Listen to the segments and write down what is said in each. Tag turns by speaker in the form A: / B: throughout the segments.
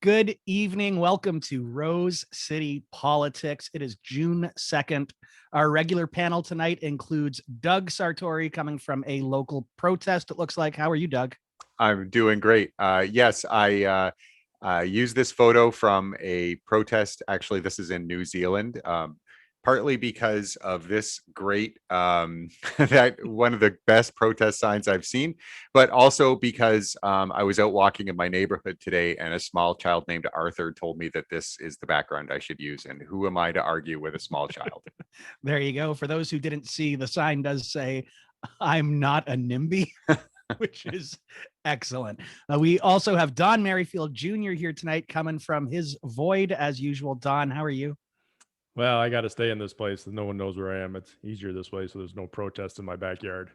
A: Good evening. Welcome to Rose City Politics. It is June 2nd. Our regular panel tonight includes Doug Sartori coming from a local protest, it looks like. How are you, Doug?
B: I'm doing great. Yes, I used this photo from a protest. Actually, this is in New Zealand, partly because of this great, that one of the best protest signs I've seen, but also because I was out walking in my neighborhood today and a small child named Arthur told me that this is the background I should use. And who am I to argue with a small child?
A: There you go. For those who didn't see, the sign does say, "I'm not a NIMBY," which is excellent. We also have Don Merrifield Jr. here tonight coming from his void as usual. Don, how are you?
C: Well, I got to stay in this place. No one knows where I am. It's easier this way, so there's no protest in my backyard.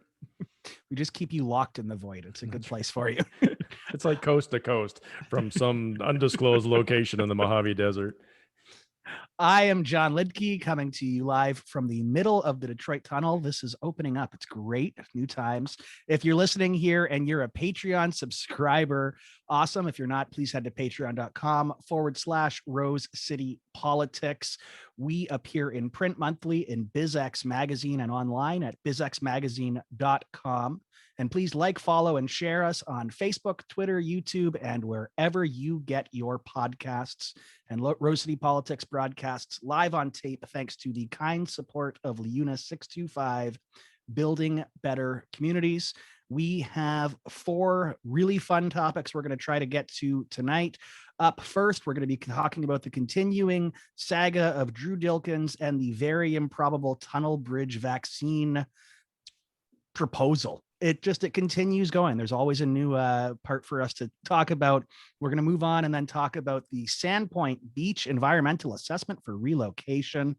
A: We just keep you locked in the void. It's a good place for you.
C: It's like coast to coast from some undisclosed location in the Mojave Desert.
A: I am John Lidke coming to you live from the middle of the Detroit Tunnel. This is opening up. It's great. New times. If you're listening here and you're a Patreon subscriber, awesome. If you're not, please head to patreon.com/Rose City Politics. We appear in print monthly in BizX Magazine and online at bizxmagazine.com. And please like, follow, and share us on Facebook, Twitter, YouTube, and wherever you get your podcasts. And Rose City Politics broadcasts live on tape thanks to the kind support of LiUNA 625, Building Better Communities. We have 4 really fun topics we're going to try to get to tonight. Up first, we're going to be talking about the continuing saga of Drew Dilkens and the very improbable tunnel bridge vaccine proposal. It continues going. There's always a new part for us to talk about. We're going to move on and then talk about the Sandpoint Beach environmental assessment for relocation.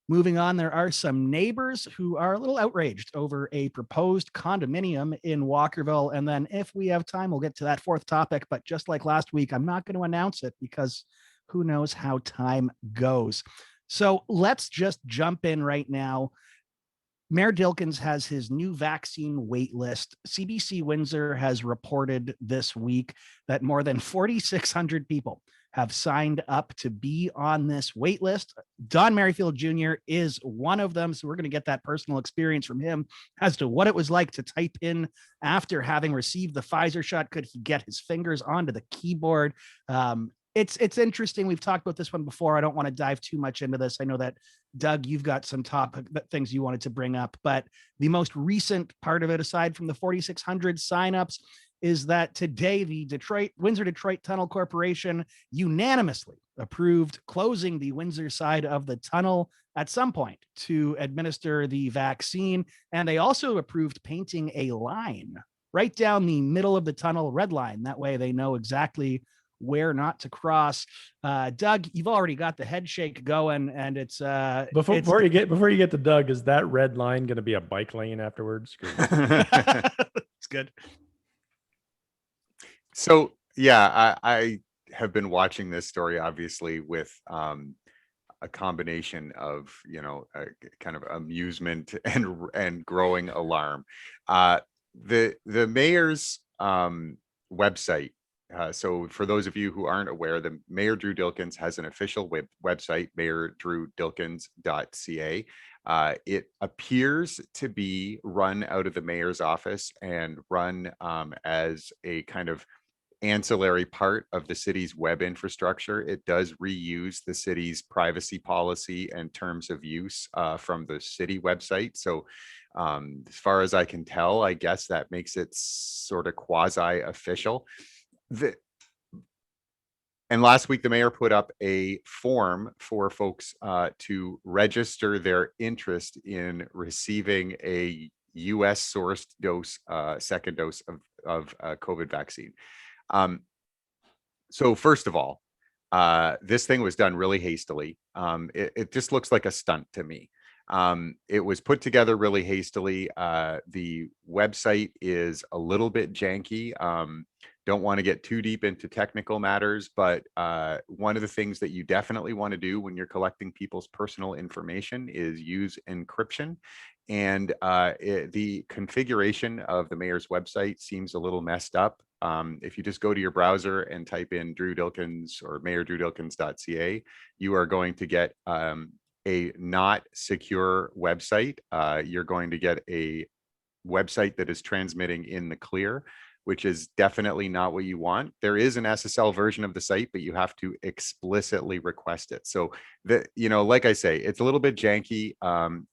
A: Moving on, there are some neighbors who are a little outraged over a proposed condominium in Walkerville. And then if we have time, we'll get to that 4th topic. But just like last week, I'm not going to announce it because who knows how time goes. So let's just jump in right now. Mayor Dilkens has his new vaccine wait list. CBC Windsor has reported this week that more than 4,600 people have signed up to be on this wait list. Don Merrifield Jr. is one of them. So we're going to get that personal experience from him as to what it was like to type in after having received the Pfizer shot. Could he get his fingers onto the keyboard? It's interesting. We've talked about this one before. I don't want to dive too much into this. I know that, Doug, you've got some topic things you wanted to bring up, but the most recent part of it, aside from the 4,600 signups, is that today the Windsor Detroit Tunnel Corporation unanimously approved closing the Windsor side of the tunnel at some point to administer the vaccine. And they also approved painting a line right down the middle of the tunnel, red line. That way they know exactly where not to cross. Doug, you've already got the head shake going, and it's
C: before you get to Doug, is that red line going to be a bike lane afterwards?
A: It's good.
B: So yeah, I have been watching this story obviously with a combination of kind of amusement and growing alarm. The mayor's website. So for those of you who aren't aware, the Mayor Drew Dilkens has an official website, mayordrewdilkens.ca. It appears to be run out of the mayor's office and run as a kind of ancillary part of the city's web infrastructure. It does reuse the city's privacy policy and terms of use from the city website. So as far as I can tell, I guess that makes it sort of quasi-official. And last week, the mayor put up a form for folks to register their interest in receiving a U.S. sourced second dose of COVID vaccine. So first of all, this thing was done really hastily. It just looks like a stunt to me. It was put together really hastily. The website is a little bit janky. Don't want to get too deep into technical matters, but one of the things that you definitely want to do when you're collecting people's personal information is use encryption. And the configuration of the mayor's website seems a little messed up. If you just go to your browser and type in Drew Dilkens or mayordrewdilkens.ca, you are going to get a not secure website. You're going to get a website that is transmitting in the clear, which is definitely not what you want. There is an SSL version of the site, but you have to explicitly request it. So like I say, it's a little bit janky.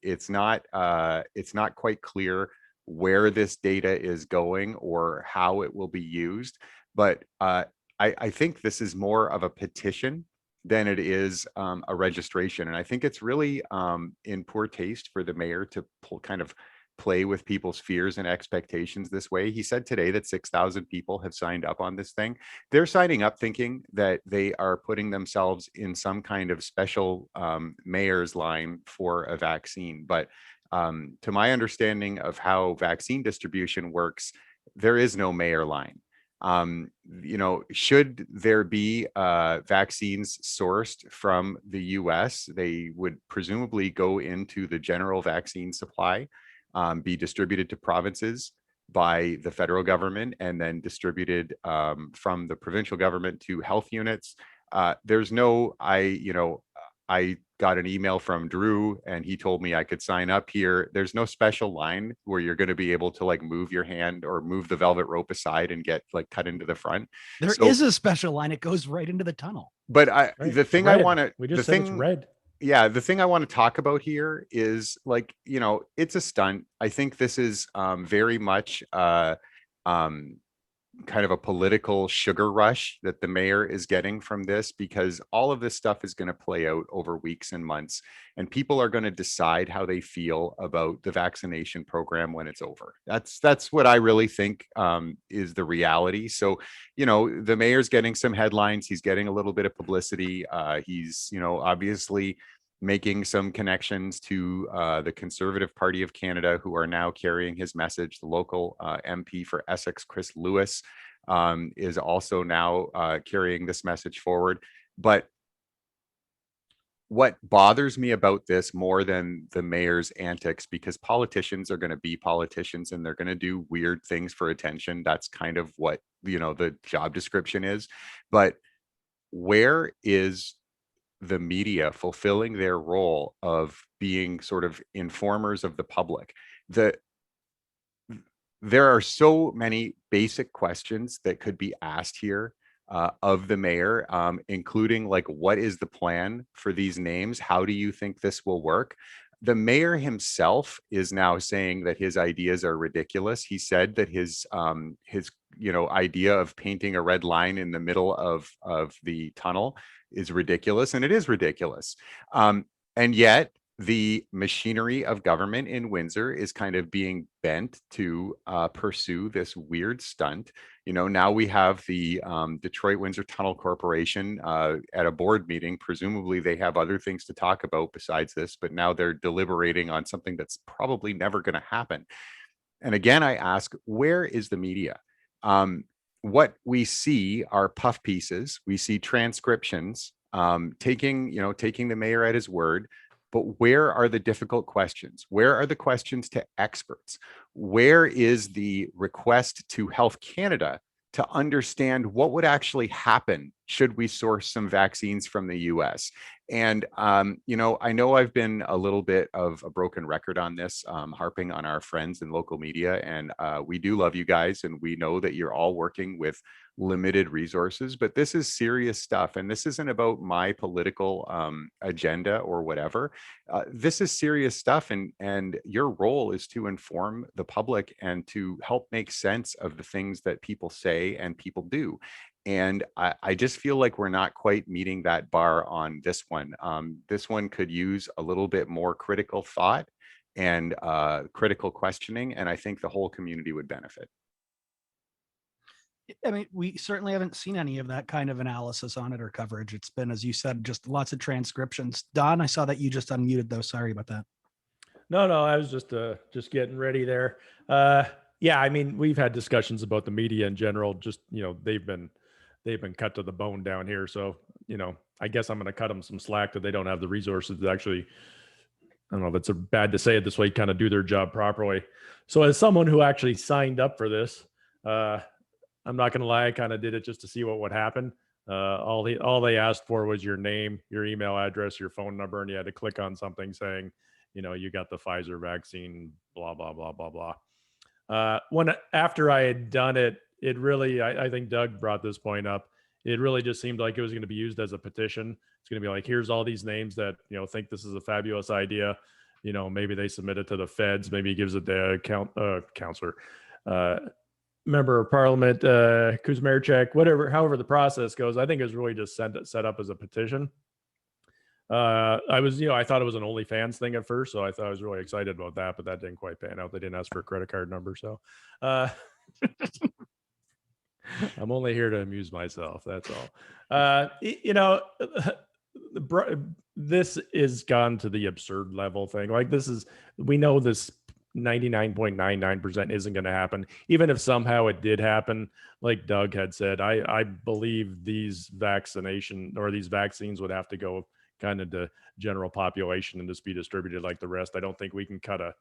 B: It's not quite clear where this data is going or how it will be used. But I think this is more of a petition than it is a registration. And I think it's really in poor taste for the mayor to kind of play with people's fears and expectations this way. He said today that 6,000 people have signed up on this thing. They're signing up thinking that they are putting themselves in some kind of special mayor's line for a vaccine. But to my understanding of how vaccine distribution works, there is no mayor line. Should there be vaccines sourced from the US, they would presumably go into the general vaccine supply, be distributed to provinces by the federal government, and then distributed from the provincial government to health units. I got an email from Drew and he told me I could sign up here. There's no special line where you're going to be able to like move your hand or move the velvet rope aside and get like cut into the front.
A: There is a special line. It goes right into the tunnel.
B: But
C: Right.
B: The thing
C: Red.
B: I want to,
C: We just said it's red.
B: Yeah, the thing I want to talk about here is like, it's a stunt. I think this is very much kind of a political sugar rush that the mayor is getting from this, because all of this stuff is going to play out over weeks and months, and people are going to decide how they feel about the vaccination program when it's over. That's what I really think is the reality. So, the mayor's getting some headlines. He's getting a little bit of publicity. He's, obviously making some connections to the Conservative Party of Canada, who are now carrying his message. The local MP for Essex, Chris Lewis, is also now carrying this message forward. But what bothers me about this more than the mayor's antics, because politicians are going to be politicians and they're going to do weird things for attention. That's kind of what, the job description is. But where is the media fulfilling their role of being sort of informers of the public? There are so many basic questions that could be asked here of the mayor, including like, what is the plan for these names? How do you think this will work? The mayor himself is now saying that his ideas are ridiculous. He said that his idea of painting a red line in the middle of the tunnel is ridiculous, and it is ridiculous. And yet the machinery of government in Windsor is kind of being bent to pursue this weird stunt. Now we have the Detroit Windsor Tunnel Corporation at a board meeting. Presumably they have other things to talk about besides this, but now they're deliberating on something that's probably never going to happen. And again, I ask, where is the media? What we see are puff pieces. We see transcriptions, taking the mayor at his word. But where are the difficult questions? Where are the questions to experts? Where is the request to Health Canada to understand what would actually happen should we source some vaccines from the US? And, I know I've been a little bit of a broken record on this, harping on our friends in local media, and we do love you guys, and we know that you're all working with limited resources, but this is serious stuff, and this isn't about my political agenda or whatever. This is serious stuff, and your role is to inform the public and to help make sense of the things that people say and people do. And I just feel like we're not quite meeting that bar on this one. This one could use a little bit more critical thought and critical questioning, and I think the whole community would benefit.
A: I mean, we certainly haven't seen any of that kind of analysis on it or coverage. It's been, as you said, just lots of transcriptions. Don, I saw that you just unmuted though. Sorry about that.
C: No, I was just getting ready there. Yeah, I mean, we've had discussions about the media in general. Just, they've been cut to the bone down here. So, I guess I'm going to cut them some slack that they don't have the resources to actually, I don't know if it's bad to say it this way, kind of do their job properly. So as someone who actually signed up for this, I'm not going to lie. I kind of did it just to see what would happen. All they asked for was your name, your email address, your phone number, and you had to click on something saying, you got the Pfizer vaccine, blah, blah, blah, blah, blah. After I had done it, it really, I think Doug brought this point up. It really just seemed like it was going to be used as a petition. It's going to be like, here's all these names that, think this is a fabulous idea. Maybe they submit it to the feds. Maybe he gives it to counselor, member of parliament, Kuzmarchek, however the process goes. I think it was really just set up as a petition. I thought it was an OnlyFans thing at first, so I thought I was really excited about that, but that didn't quite pan out. They didn't ask for a credit card number, so I'm only here to amuse myself. That's all. This is gone to the absurd level thing. Like we know this 99.99% isn't going to happen. Even if somehow it did happen, like Doug had said, I believe these vaccines would have to go kind of the general population and just be distributed like the rest. I don't think we can cut a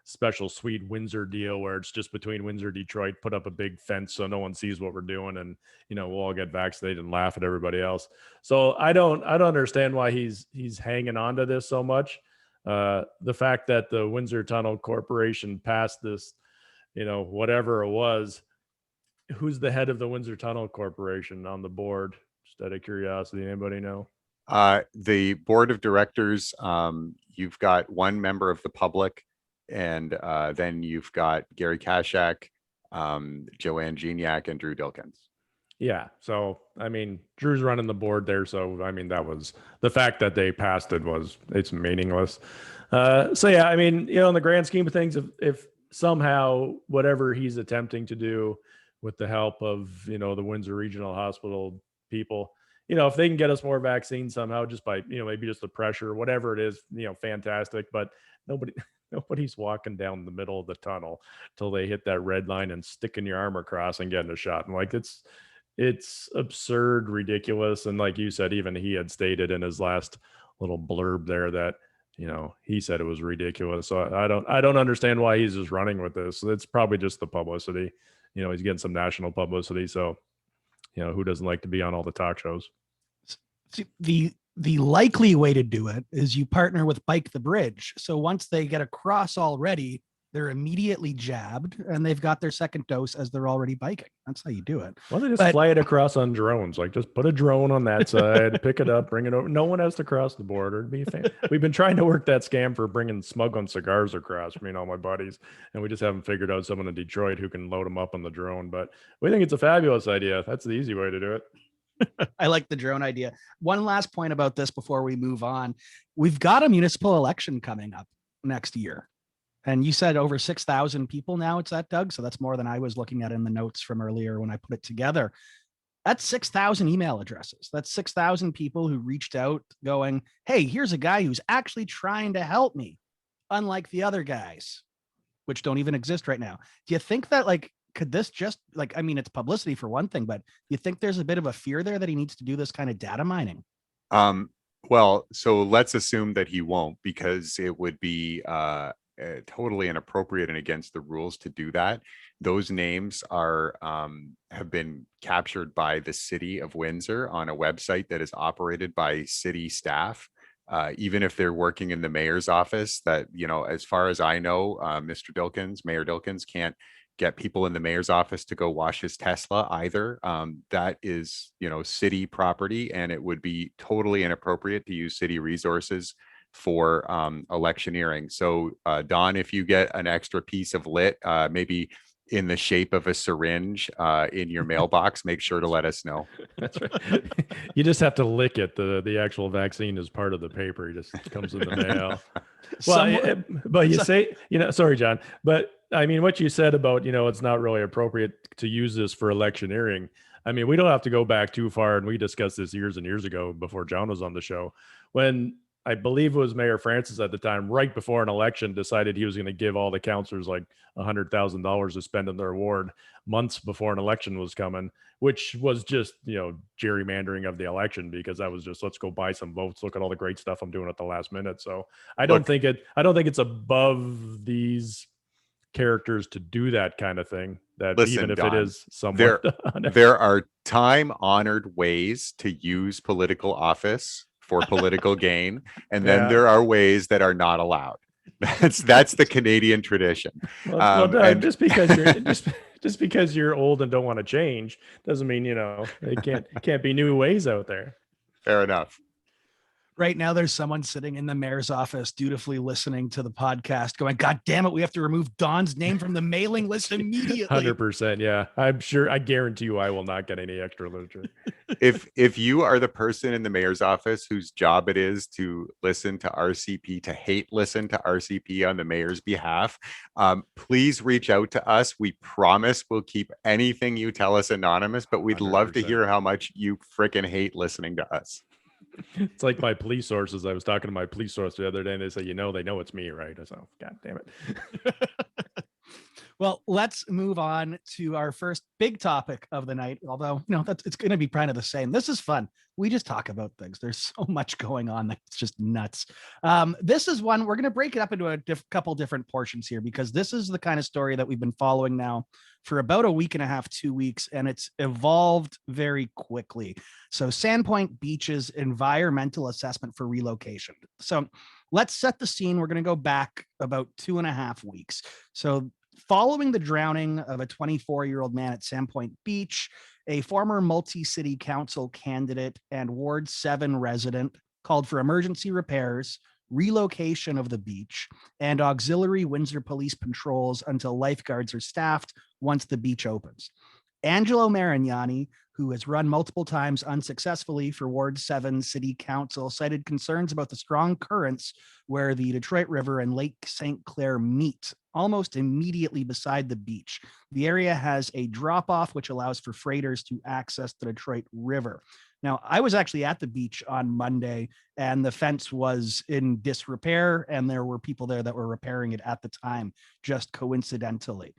C: special sweet Windsor deal where it's just between Windsor, Detroit, put up a big fence so no one sees what we're doing, and we'll all get vaccinated and laugh at everybody else. So I don't understand why he's hanging on to this so much. The fact that the Windsor Tunnel Corporation passed this, whatever it was, who's the head of the Windsor Tunnel Corporation on the board? Just out of curiosity, anybody know?
B: The board of directors, you've got one member of the public, and then you've got Gary Kashak, Joanne Gignac, and Drew Dilkens.
C: Yeah. So, Drew's running the board there. So, that was the fact that they passed it's meaningless. So yeah, in the grand scheme of things, if somehow whatever he's attempting to do with the help of, the Windsor Regional Hospital people, if they can get us more vaccines somehow, just by, maybe just the pressure, whatever it is, fantastic. But nobody's walking down the middle of the tunnel till they hit that red line and sticking your arm across and getting a shot. And like, it's absurd, ridiculous. And like you said, even he had stated in his last little blurb there that, he said it was ridiculous. So I don't understand why he's just running with this. It's probably just the publicity. He's getting some national publicity. So, who doesn't like to be on all the talk shows?
A: See, the likely way to do it is you partner with Bike the Bridge. So once they get across already, they're immediately jabbed and they've got their second dose as they're already biking. That's how you do it.
C: Well, they just fly it across on drones. Like, just put a drone on that side, pick it up, bring it over. No one has to cross the border. It'd be We've been trying to work that scam for bringing smuggling cigars across, all my buddies, and we just haven't figured out someone in Detroit who can load them up on the drone. But we think it's a fabulous idea. That's the easy way to do it.
A: I like the drone idea. One last point about this before we move on. We've got a municipal election coming up next year. And you said over 6,000 people now it's at, Doug. So that's more than I was looking at in the notes from earlier when I put it together. That's 6,000 email addresses. That's 6,000 people who reached out going, hey, here's a guy who's actually trying to help me, unlike the other guys, which don't even exist right now. Do you think that could this just it's publicity for one thing, but you think there's a bit of a fear there that he needs to do this kind of data mining?
B: Well, so let's assume that he won't, because it would be totally inappropriate and against the rules to do that. Those names are have been captured by the city of Windsor on a website that is operated by city staff. Even if they're working in the mayor's office, that, as far as I know, Mayor Dilkens can't get people in the mayor's office to go wash his Tesla either. That is, city property, and it would be totally inappropriate to use city resources for electioneering. So Don, if you get an extra piece of lit, maybe in the shape of a syringe in your mailbox, make sure to let us know.
C: That's right. You just have to lick it. The actual vaccine is part of the paper. It just comes in the mail. Well, but you say, sorry, John, but what you said about, it's not really appropriate to use this for electioneering. We don't have to go back too far. And we discussed this years and years ago before John was on the show, when I believe it was Mayor Francis at the time, right before an election, decided he was going to give all the councillors like $100,000 to spend on their ward months before an election was coming, which was just, gerrymandering of the election, because that was just, let's go buy some votes. Look at all the great stuff I'm doing at the last minute. So I don't think it's above these characters to do that kind of thing. that even
B: Listen,
C: if it
B: Don,
C: is somewhat
B: there there are time-honored ways to use political office for political gain, and then
C: yeah.
B: there are ways that are not allowed. That's the Canadian tradition.
C: Well, Doug,
B: And
C: just because you're old and don't want to change doesn't mean it can't be new ways out there.
B: fair enough.
A: Right now, there's someone sitting in the mayor's office dutifully listening to the podcast going, God damn it, we have to remove Don's name from the mailing list immediately.
C: 100%. Yeah. I'm sure. I guarantee you I will not get any extra literature.
B: If you are the person in the mayor's office whose job it is to listen to RCP, to hate listen to RCP on the mayor's behalf, please reach out to us. We promise we'll keep anything you tell us anonymous, but we'd love to
C: 100%.
B: hear how much you freaking hate listening to us.
C: It's like my police sources. I was talking to my police source the other day and they say, they know it's me, right? I said, God damn it.
A: Well, let's move on to our first big topic of the night. Although, it's going to be kind of the same. This is fun. We just talk about things. There's so much going on that's just nuts. This is one we're going to break it up into a couple different portions here, because this is the kind of story that we've been following now for about a week and a half, 2 weeks, and it's evolved very quickly. So Sandpoint Beach's environmental assessment for relocation. So let's set the scene. We're going to go back about 2.5 weeks. So following the drowning of a 24-year-old man at Sandpoint Beach, a former multi-city council candidate and Ward 7 resident called for emergency repairs, relocation of the beach, and auxiliary Windsor police patrols until lifeguards are staffed once the beach opens. Angelo Marignani, who has run multiple times unsuccessfully for Ward 7 City Council, cited concerns about the strong currents where the Detroit River and Lake St. Clair meet almost immediately beside the beach. The area has a drop-off which allows for freighters to access the Detroit River. Now, I was actually at the beach on Monday, and the fence was in disrepair, and there were people there that were repairing it at the time, just coincidentally.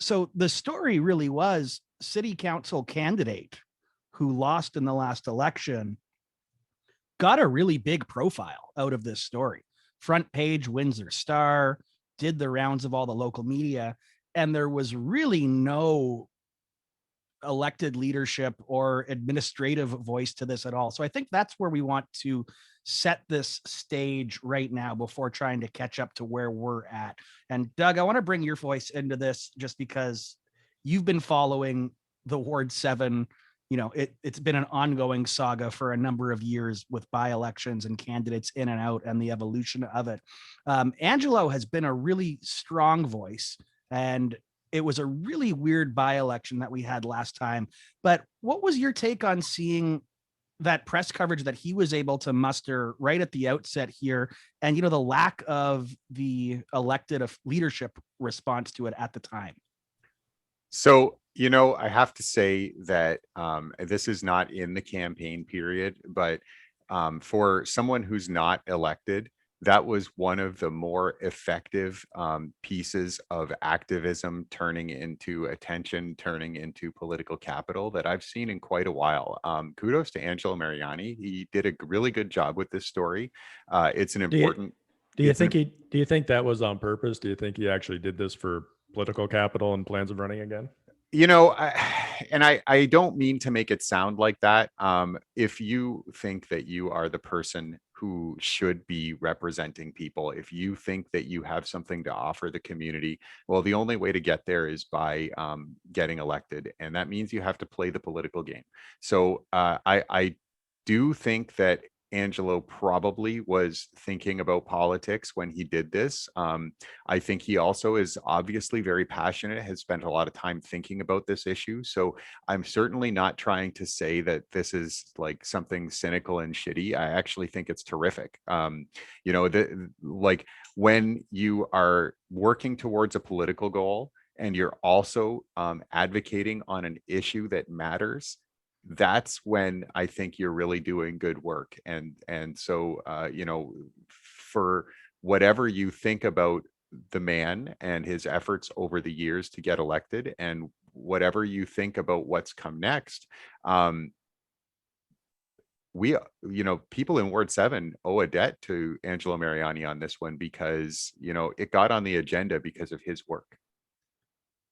A: So the story really was city council candidate who lost in the last election got a really big profile out of this story. Front page Windsor Star, did the rounds of all the local media, and there was really no elected leadership or administrative voice to this at all. So I think that's where we want to set this stage right now before trying to catch up to where we're at. And Doug, I want to bring your voice into this just because you've been following the Ward 7. It's been an ongoing saga for a number of years with by-elections and candidates in and out and the evolution of it. Angelo has been a really strong voice, and it was a really weird by-election that we had last time. But what was your take on seeing that press coverage that he was able to muster right at the outset here, and the lack of the elected leadership response to it at the time?
B: So, I have to say that this is not in the campaign period, but for someone who's not elected, that was one of the more effective pieces of activism turning into attention, turning into political capital that I've seen in quite a while. Kudos to Angelo Marignani. He did a really good job with this story. It's an important.
C: Do you think that was on purpose? Do you think he actually did this for political capital and plans of running again?
B: I don't mean to make it sound like that. If you think that you are the person who should be representing people, if you think that you have something to offer the community, well, the only way to get there is by getting elected. And that means you have to play the political game. So I do think that Angelo probably was thinking about politics when he did this. I think he also is obviously very passionate, has spent a lot of time thinking about this issue. So I'm certainly not trying to say that this is like something cynical and shitty. I actually think it's terrific. Like when you are working towards a political goal and you're also advocating on an issue that matters, that's when I think you're really doing good work. And so, for whatever you think about the man and his efforts over the years to get elected, and whatever you think about what's come next, people in Ward 7 owe a debt to Angelo Marignani on this one, because, it got on the agenda because of his work.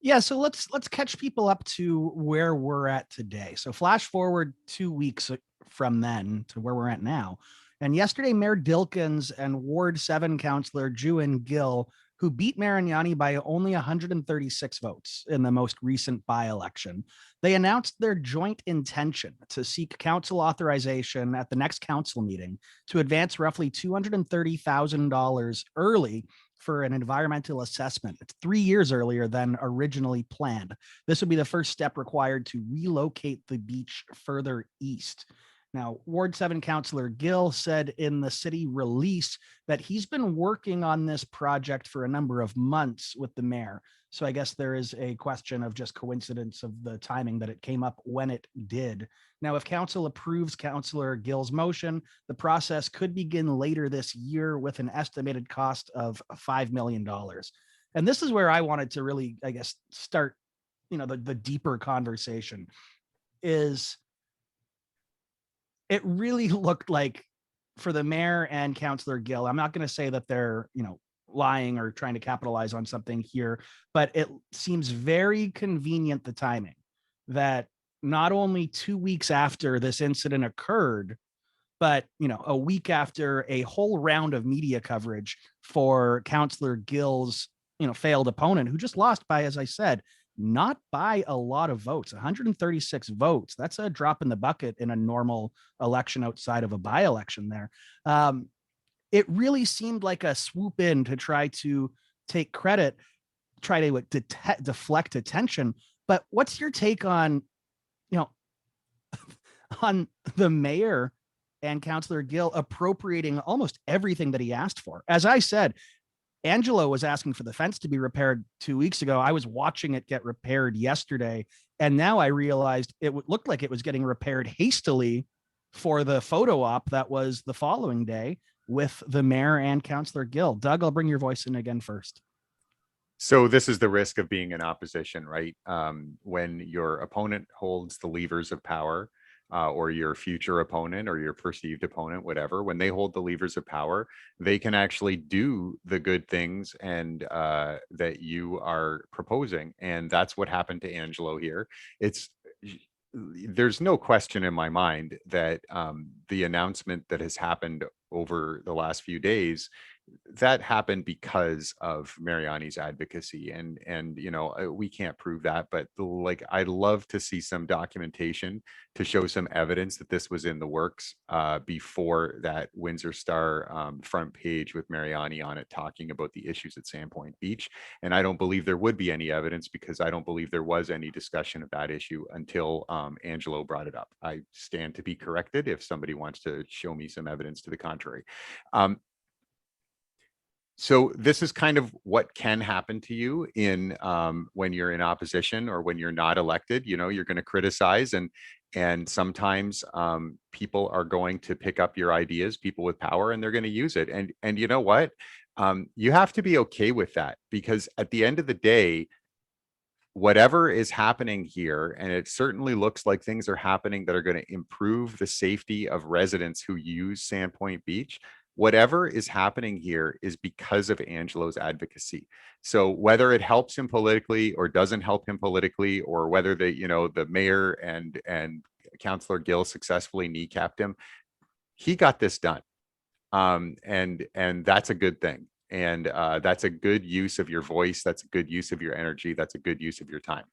A: Yeah, so let's catch people up to where we're at today. So flash forward 2 weeks from then to where we're at now. And yesterday, Mayor Dilkens and Ward 7 Councillor Juan Gill, who beat Mariani by only 136 votes in the most recent by-election, they announced their joint intention to seek council authorization at the next council meeting to advance roughly $230,000 early for an environmental assessment. It's 3 years earlier than originally planned. This would be the first step required to relocate the beach further east. Now, Ward 7 Councillor Gill said in the city release that he's been working on this project for a number of months with the mayor. So I guess there is a question of just coincidence of the timing that it came up when it did. Now, if council approves Councillor Gill's motion, the process could begin later this year with an estimated cost of $5 million. And this is where I wanted to really, I guess, start, the deeper conversation is it really looked like for the mayor and Councillor Gill, I'm not going to say that they're, lying or trying to capitalize on something here, but it seems very convenient, the timing, that not only 2 weeks after this incident occurred, but a week after a whole round of media coverage for Councillor Gill's failed opponent, who just lost by, as I said, not by a lot of votes, 136 votes. That's a drop in the bucket in a normal election outside of a by-election there. It really seemed like a swoop in to try to take credit, try to deflect attention. But what's your take on, on the mayor and Councillor Gill appropriating almost everything that he asked for? As I said, Angelo was asking for the fence to be repaired 2 weeks ago. I was watching it get repaired yesterday, and now I realized it looked like it was getting repaired hastily for the photo op that was the following day with the mayor and Councillor Gill. Doug, I'll bring your voice in again first.
B: So this is the risk of being in opposition, right? When your opponent holds the levers of power, or your future opponent or your perceived opponent, whatever, when they hold the levers of power, they can actually do the good things and that you are proposing. And that's what happened to Angelo here. There's no question in my mind that the announcement that has happened over the last few days, that happened because of Mariani's advocacy, and we can't prove that, but like I'd love to see some documentation to show some evidence that this was in the works before that Windsor Star front page with Mariani on it talking about the issues at Sandpoint Beach. And I don't believe there would be any evidence, because I don't believe there was any discussion of that issue until Angelo brought it up. I stand to be corrected if somebody wants to show me some evidence to the contrary. So this is kind of what can happen to you in when you're in opposition or when you're not elected. You're going to criticize, and sometimes people are going to pick up your ideas, people with power, and they're going to use it. And you know what? You have to be okay with that, because at the end of the day, whatever is happening here, and it certainly looks like things are happening that are going to improve the safety of residents who use Sandpoint Beach. Whatever is happening here is because of Angelo's advocacy. So whether it helps him politically or doesn't help him politically, or whether the mayor and Councillor Gill successfully kneecapped him, he got this done. And that's a good thing. And that's a good use of your voice. That's a good use of your energy. That's a good use of your time.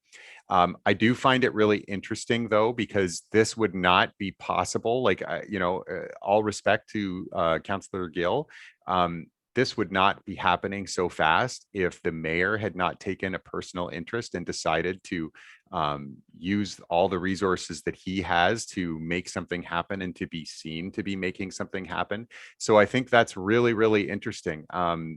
B: I do find it really interesting, though, because this would not be possible. Like, all respect to Councillor Gill, this would not be happening so fast if the mayor had not taken a personal interest and decided to use all the resources that he has to make something happen and to be seen to be making something happen. So I think that's really, really interesting.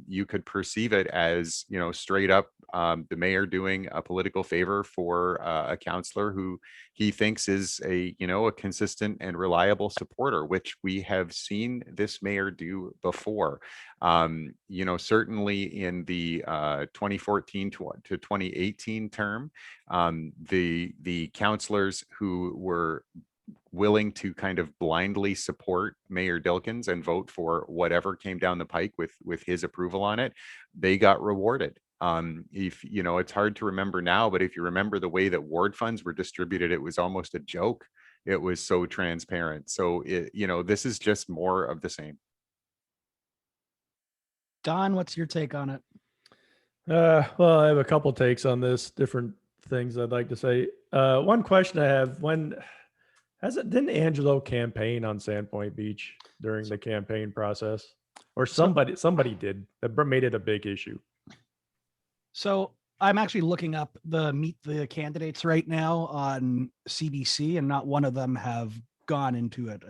B: You could perceive it as, straight up the mayor doing a political favor for a councillor who he thinks is a consistent and reliable supporter, which we have seen this mayor do before. Certainly in the 2014 to 2018 term, the councillors who were willing to kind of blindly support Mayor Dilkens and vote for whatever came down the pike with his approval on it, they got rewarded. If you know, it's hard to remember now, but if you remember the way that ward funds were distributed, it was almost a joke. It was so transparent. So you know, this is just more of the same.
A: Don, what's your take on it?
C: Well, I have a couple takes on this, different things I'd like to say. One question I have: didn't Angelo campaign on Sandpoint Beach during the campaign process, or somebody did that made it a big issue?
A: So I'm actually looking up the meet the candidates right now on CBC, and not one of them have gone into it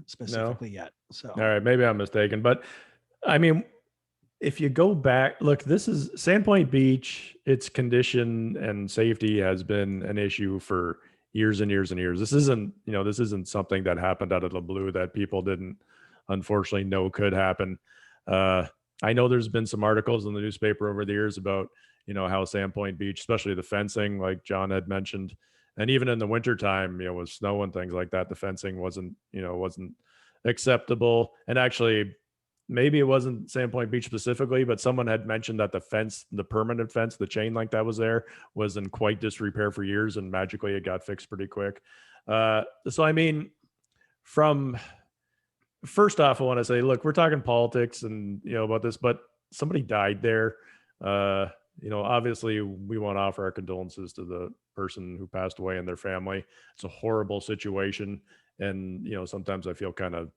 A: specifically yet. So
C: All right, maybe I'm mistaken, but I mean, if you go back, look, this is Sandpoint Beach. Its condition and safety has been an issue for years and years and years. This isn't something that happened out of the blue that people didn't unfortunately know could happen. I know there's been some articles in the newspaper over the years about, how Sandpoint Beach, especially the fencing, like John had mentioned, and even in the wintertime, with snow and things like that, the fencing wasn't acceptable. And actually, maybe it wasn't Sandpoint Beach specifically, but someone had mentioned that the permanent fence, the chain link that was there, was in quite disrepair for years, and magically it got fixed pretty quick. So I mean, from first off, I want to say, look, we're talking politics and about this, but somebody died there. Obviously we want to offer our condolences to the person who passed away and their family. It's a horrible situation. And, sometimes I feel kind of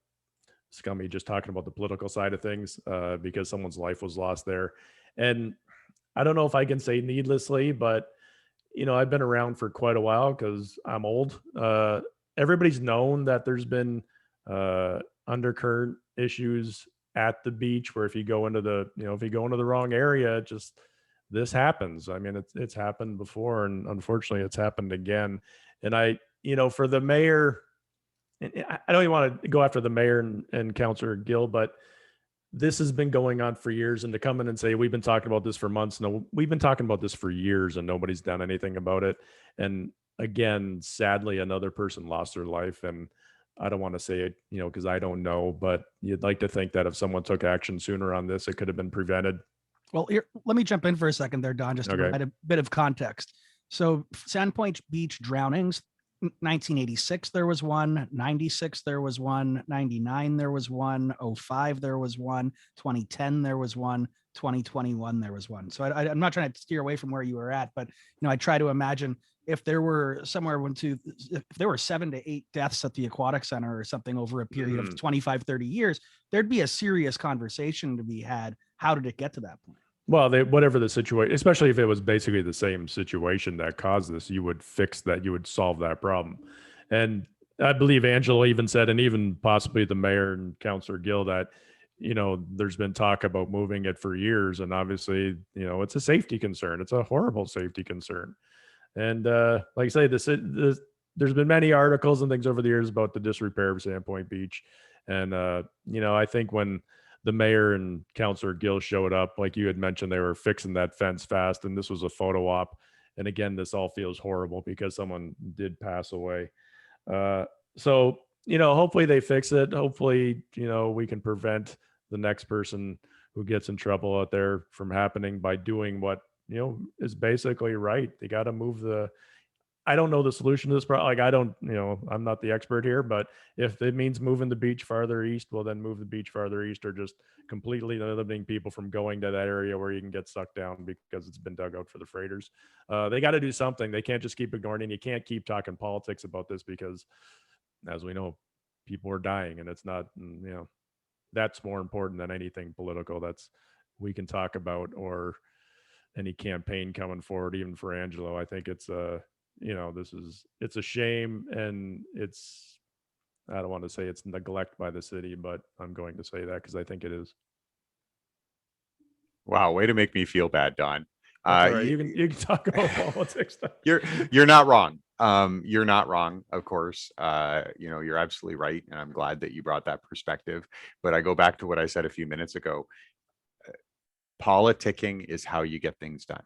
C: scummy just talking about the political side of things because someone's life was lost there. And I don't know if I can say needlessly, but, I've been around for quite a while because I'm old. Everybody's known that there's been undercurrent issues at the beach where if you go into the wrong area, this happens. I mean, it's happened before, and unfortunately it's happened again. And for the mayor, and I don't even want to go after the mayor and Councillor Gill, but this has been going on for years. And to come in and say, we've been talking about this for months. No, we've been talking about this for years and nobody's done anything about it. And again, sadly, another person lost their life. And I don't want to say it, because I don't know, but you'd like to think that if someone took action sooner on this, it could have been prevented.
A: Well, let me jump in for a second there, Don, just to provide a bit of context. So Sandpoint Beach drownings, 1986, there was one, 96, there was one, 99, there was one, 05, there was one, 2010, there was one, 2021, there was one. So I'm not trying to steer away from where you were at, but, I try to imagine if there were if there were 7 to 8 deaths at the aquatic center or something over a period of 25, 30 years, there'd be a serious conversation to be had. How did it get to that point?
C: Well, whatever the situation, especially if it was basically the same situation that caused this, you would fix that, you would solve that problem. And I believe Angela even said, and even possibly the mayor and Councillor Gill, that, there's been talk about moving it for years. And obviously, it's a safety concern. It's a horrible safety concern. And like I say, there's been many articles and things over the years about the disrepair of Sandpoint Beach. And, I think when the mayor and Councillor Gill showed up, like you had mentioned, they were fixing that fence fast, and this was a photo op. And again, this all feels horrible because someone did pass away. So, hopefully they fix it. Hopefully, we can prevent the next person who gets in trouble out there from happening by doing what, is basically right. They got to move I don't know the solution to this problem. Like, I don't, I'm not the expert here, but if it means moving the beach farther east, well, then move the beach farther east, or just completely limiting people from going to that area where you can get sucked down because it's been dug out for the freighters. They got to do something. They can't just keep ignoring it. You can't keep talking politics about this because, as we know, people are dying, and it's not, that's more important than anything political we can talk about, or any campaign coming forward, even for Angelo. I think it's it's a shame, and I don't want to say it's neglect by the city, but I'm going to say that because I think it is.
B: Wow, way to make me feel bad, Don.
C: That's all right. You can talk about politics.
B: You're not wrong. You're not wrong, of course. You're absolutely right, and I'm glad that you brought that perspective. But I go back to what I said a few minutes ago. Politicking is how you get things done.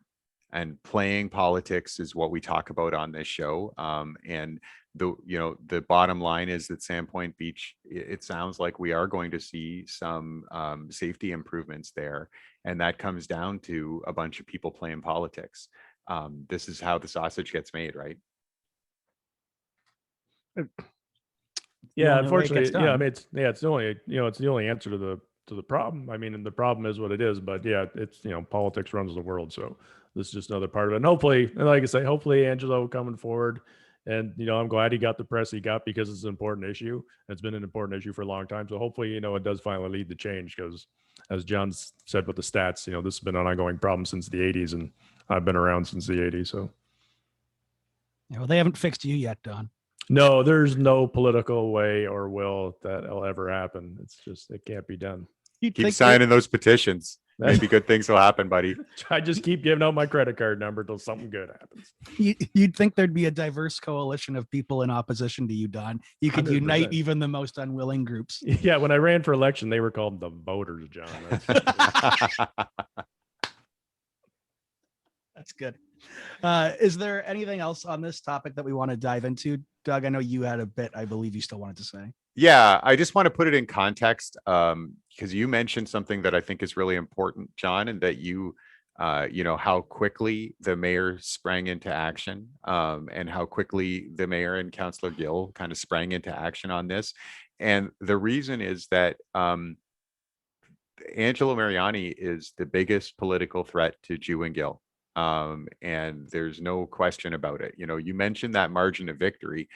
B: and playing politics is what we talk about on this show. And the bottom line is that Sandpoint Beach, it sounds like we are going to see some safety improvements there, and that comes down to a bunch of people playing politics. This is how the sausage gets made, right?
C: Yeah,
A: only way it gets
C: unfortunately, yeah. I
A: done.
C: mean, it's the only it's the only answer to the problem. I mean, and the problem is what it is. But yeah, it's politics runs the world, so this is just another part of it. And hopefully, and like I say, hopefully Angelo coming forward, and I'm glad he got the press he got because it's an important issue. It's been an important issue for a long time. So hopefully, it does finally lead to change because, as John said with the stats, this has been an ongoing problem since the '80s, and I've been around since the '80s. So
A: Well, they haven't fixed you yet, Don.
C: no, there's no political way or will that'll ever happen. It's just, it can't be done.
B: Keep signing those petitions. Maybe good things will happen, buddy.
C: I just keep giving out my credit card number till something good happens.
A: You'd think there'd be a diverse coalition of people in opposition to you, Don. You could
C: 100%.
A: unite even the most unwilling groups.
C: Yeah, when I ran for election, they were called the voters, John.
A: That's good. Is there anything else on this topic that we want to dive into? Doug, I know you had a bit, I believe you still wanted to say.
B: Yeah, I just want to put it in context because you mentioned something that I think is really important, John, and that how quickly the mayor sprang into action and how quickly the mayor and Councillor Gill kind of sprang into action on this. And the reason is that Angelo Mariani is the biggest political threat to Jew and Gill. And there's no question about it. You mentioned that margin of victory.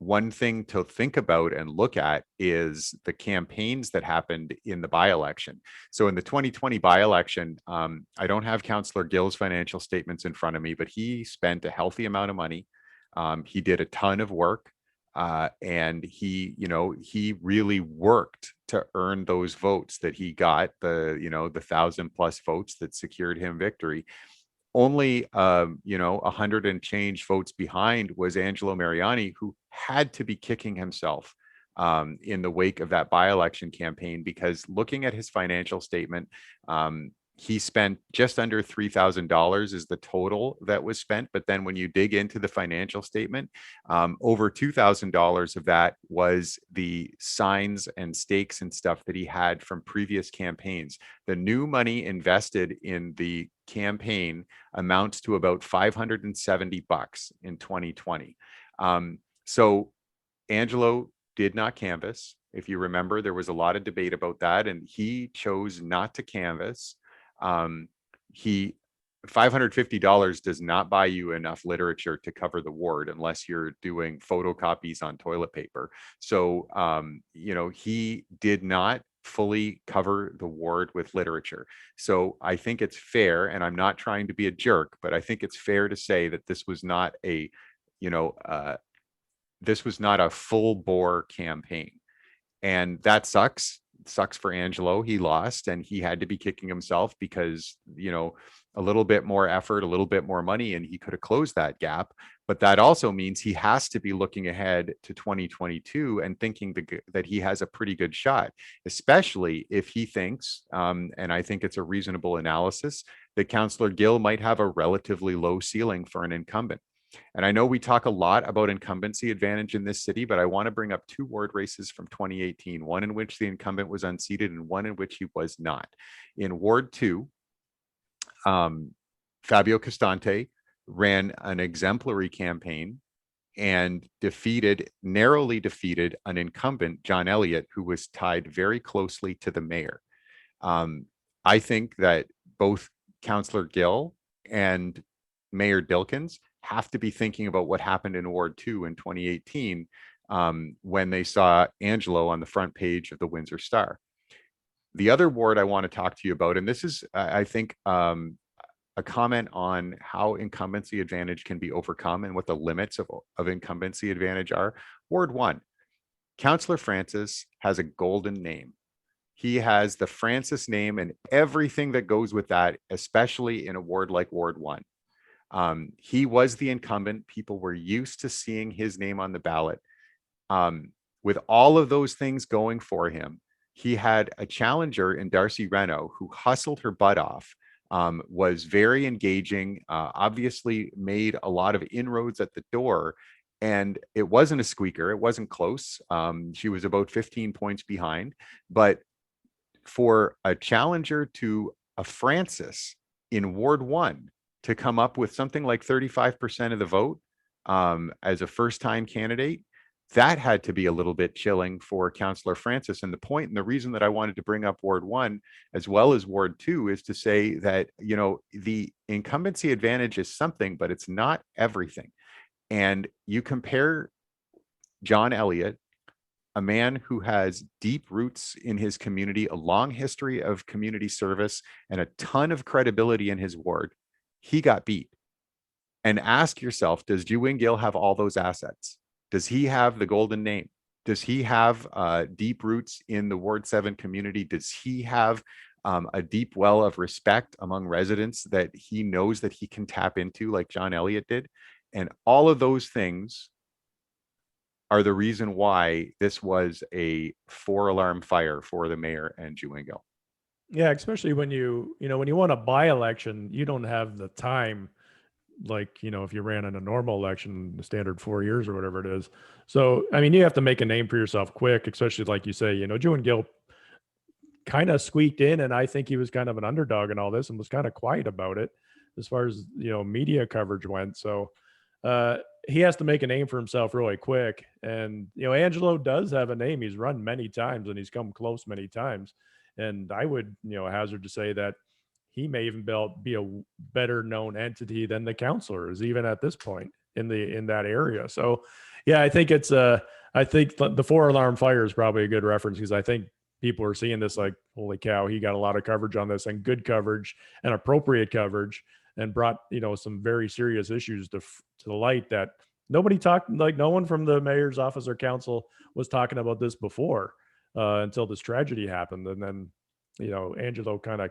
B: One thing to think about and look at is the campaigns that happened in the by-election. So in the 2020 by-election, I don't have Councillor Gill's financial statements in front of me, but he spent a healthy amount of money. He did a ton of work. And he really worked to earn those votes that he got, the 1,000+ votes that secured him victory. Only 100 and change votes behind was Angelo Mariani, who had to be kicking himself in the wake of that by-election campaign, because looking at his financial statement, he spent just under $3,000 is the total that was spent. But then when you dig into the financial statement, over $2,000 of that was the signs and stakes and stuff that he had from previous campaigns. The new money invested in the campaign amounts to about $570 in 2020. So Angelo did not canvass. If you remember, there was a lot of debate about that, and he chose not to canvass. $550 does not buy you enough literature to cover the ward unless you're doing photocopies on toilet paper. So, he did not fully cover the ward with literature. So I think it's fair, and I'm not trying to be a jerk, but I think it's fair to say that this was not a full bore campaign. And that sucks. It sucks for Angelo. He lost and he had to be kicking himself because, a little bit more effort, a little bit more money, and he could have closed that gap. But that also means he has to be looking ahead to 2022 and thinking that he has a pretty good shot, especially if he thinks, and I think it's a reasonable analysis, that Councillor Gill might have a relatively low ceiling for an incumbent. And I know we talk a lot about incumbency advantage in this city, but I want to bring up two ward races from 2018, one in which the incumbent was unseated and one in which he was not. In Ward 2, Fabio Costante ran an exemplary campaign and narrowly defeated an incumbent, John Elliott, who was tied very closely to the mayor. I think that both Councillor Gill and Mayor Dilkens have to be thinking about what happened in Ward 2 in 2018 when they saw Angelo on the front page of the Windsor Star. The other ward I want to talk to you about, and this is, I think, a comment on how incumbency advantage can be overcome and what the limits of incumbency advantage are. Ward 1, Councillor Francis has a golden name. He has the Francis name and everything that goes with that, especially in a ward like Ward 1. He was the incumbent. People were used to seeing his name on the ballot. With all of those things going for him, he had a challenger in Darcy Reno who hustled her butt off was very engaging, obviously made a lot of inroads at the door. And it wasn't a squeaker. It wasn't close. She was about 15 points behind. But for a challenger to a Francis in Ward 1 to come up with something like 35% of the vote as a first-time candidate, that had to be a little bit chilling for Councillor Francis. And the point and the reason that I wanted to bring up Ward 1 as well as Ward 2 is to say that, you know, the incumbency advantage is something, but it's not everything. And you compare John Elliott, a man who has deep roots in his community, a long history of community service, and a ton of credibility in his ward, he got beat. And ask yourself, does Juan Gill have all those assets? Does he have the golden name? Does he have deep roots in the Ward 7 community? Does he have a deep well of respect among residents that he knows that he can tap into like John Elliott did? And all of those things are the reason why this was a 4-alarm fire for the mayor and Juan Gill.
C: Yeah, especially when when you want a by-election, you don't have the time like, if you ran in a normal election, the standard 4 years or whatever it is. So, I mean, you have to make a name for yourself quick, especially like you say, Juan Gill kind of squeaked in, and I think he was kind of an underdog in all this and was kind of quiet about it as far as, media coverage went. So, he has to make a name for himself really quick. And, Angelo does have a name. He's run many times and he's come close many times. And I would, hazard to say that he may even be a better known entity than the councilors, even at this point in that area. So, yeah, I think I think the 4-alarm fire is probably a good reference, because I think people are seeing this like, holy cow, he got a lot of coverage on this, and good coverage and appropriate coverage, and brought, some very serious issues to the light that nobody talked, like no one from the mayor's office or council was talking about this before until this tragedy happened. And then, Angelo kind of